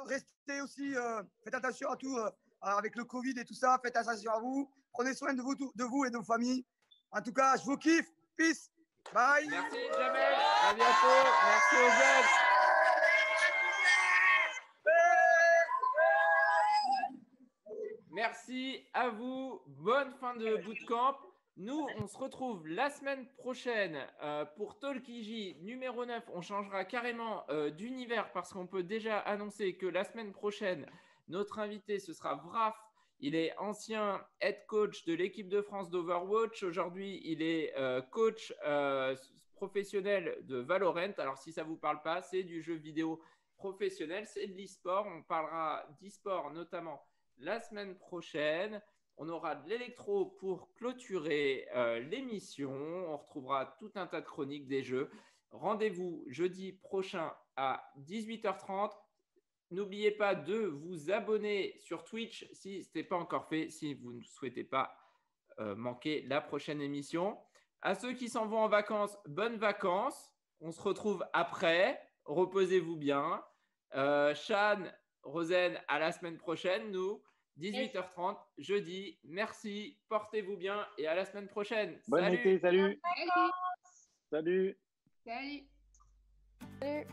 Restez aussi, faites attention à tout avec le Covid et tout ça, faites attention à vous, prenez soin de vous et de vos familles. En tout cas, je vous kiffe. Peace. Bye. Merci Jamel. À bientôt. Merci aux jeunes. Merci à vous. Bonne fin de bootcamp. Nous, on se retrouve la semaine prochaine pour Talkiji numéro 9. On changera carrément d'univers parce qu'on peut déjà annoncer que la semaine prochaine, notre invité, ce sera Vraf. Il est ancien head coach de l'équipe de France d'Overwatch. Aujourd'hui, il est coach professionnel de Valorant. Alors, si ça ne vous parle pas, c'est du jeu vidéo professionnel, c'est de l'e-sport. On parlera d'e-sport notamment la semaine prochaine. On aura de l'électro pour clôturer l'émission. On retrouvera tout un tas de chroniques des jeux. Rendez-vous jeudi prochain à 18h30. N'oubliez pas de vous abonner sur Twitch si ce n'est pas encore fait, si vous ne souhaitez pas manquer la prochaine émission. À ceux qui s'en vont en vacances, bonnes vacances. On se retrouve après. reposez-vous bien. Shan, Rosen, à la semaine prochaine. Nous, 18h30, jeudi. Merci, portez-vous bien et à la semaine prochaine. Bon Salut. été, salut. Salut. Salut. Salut. Salut.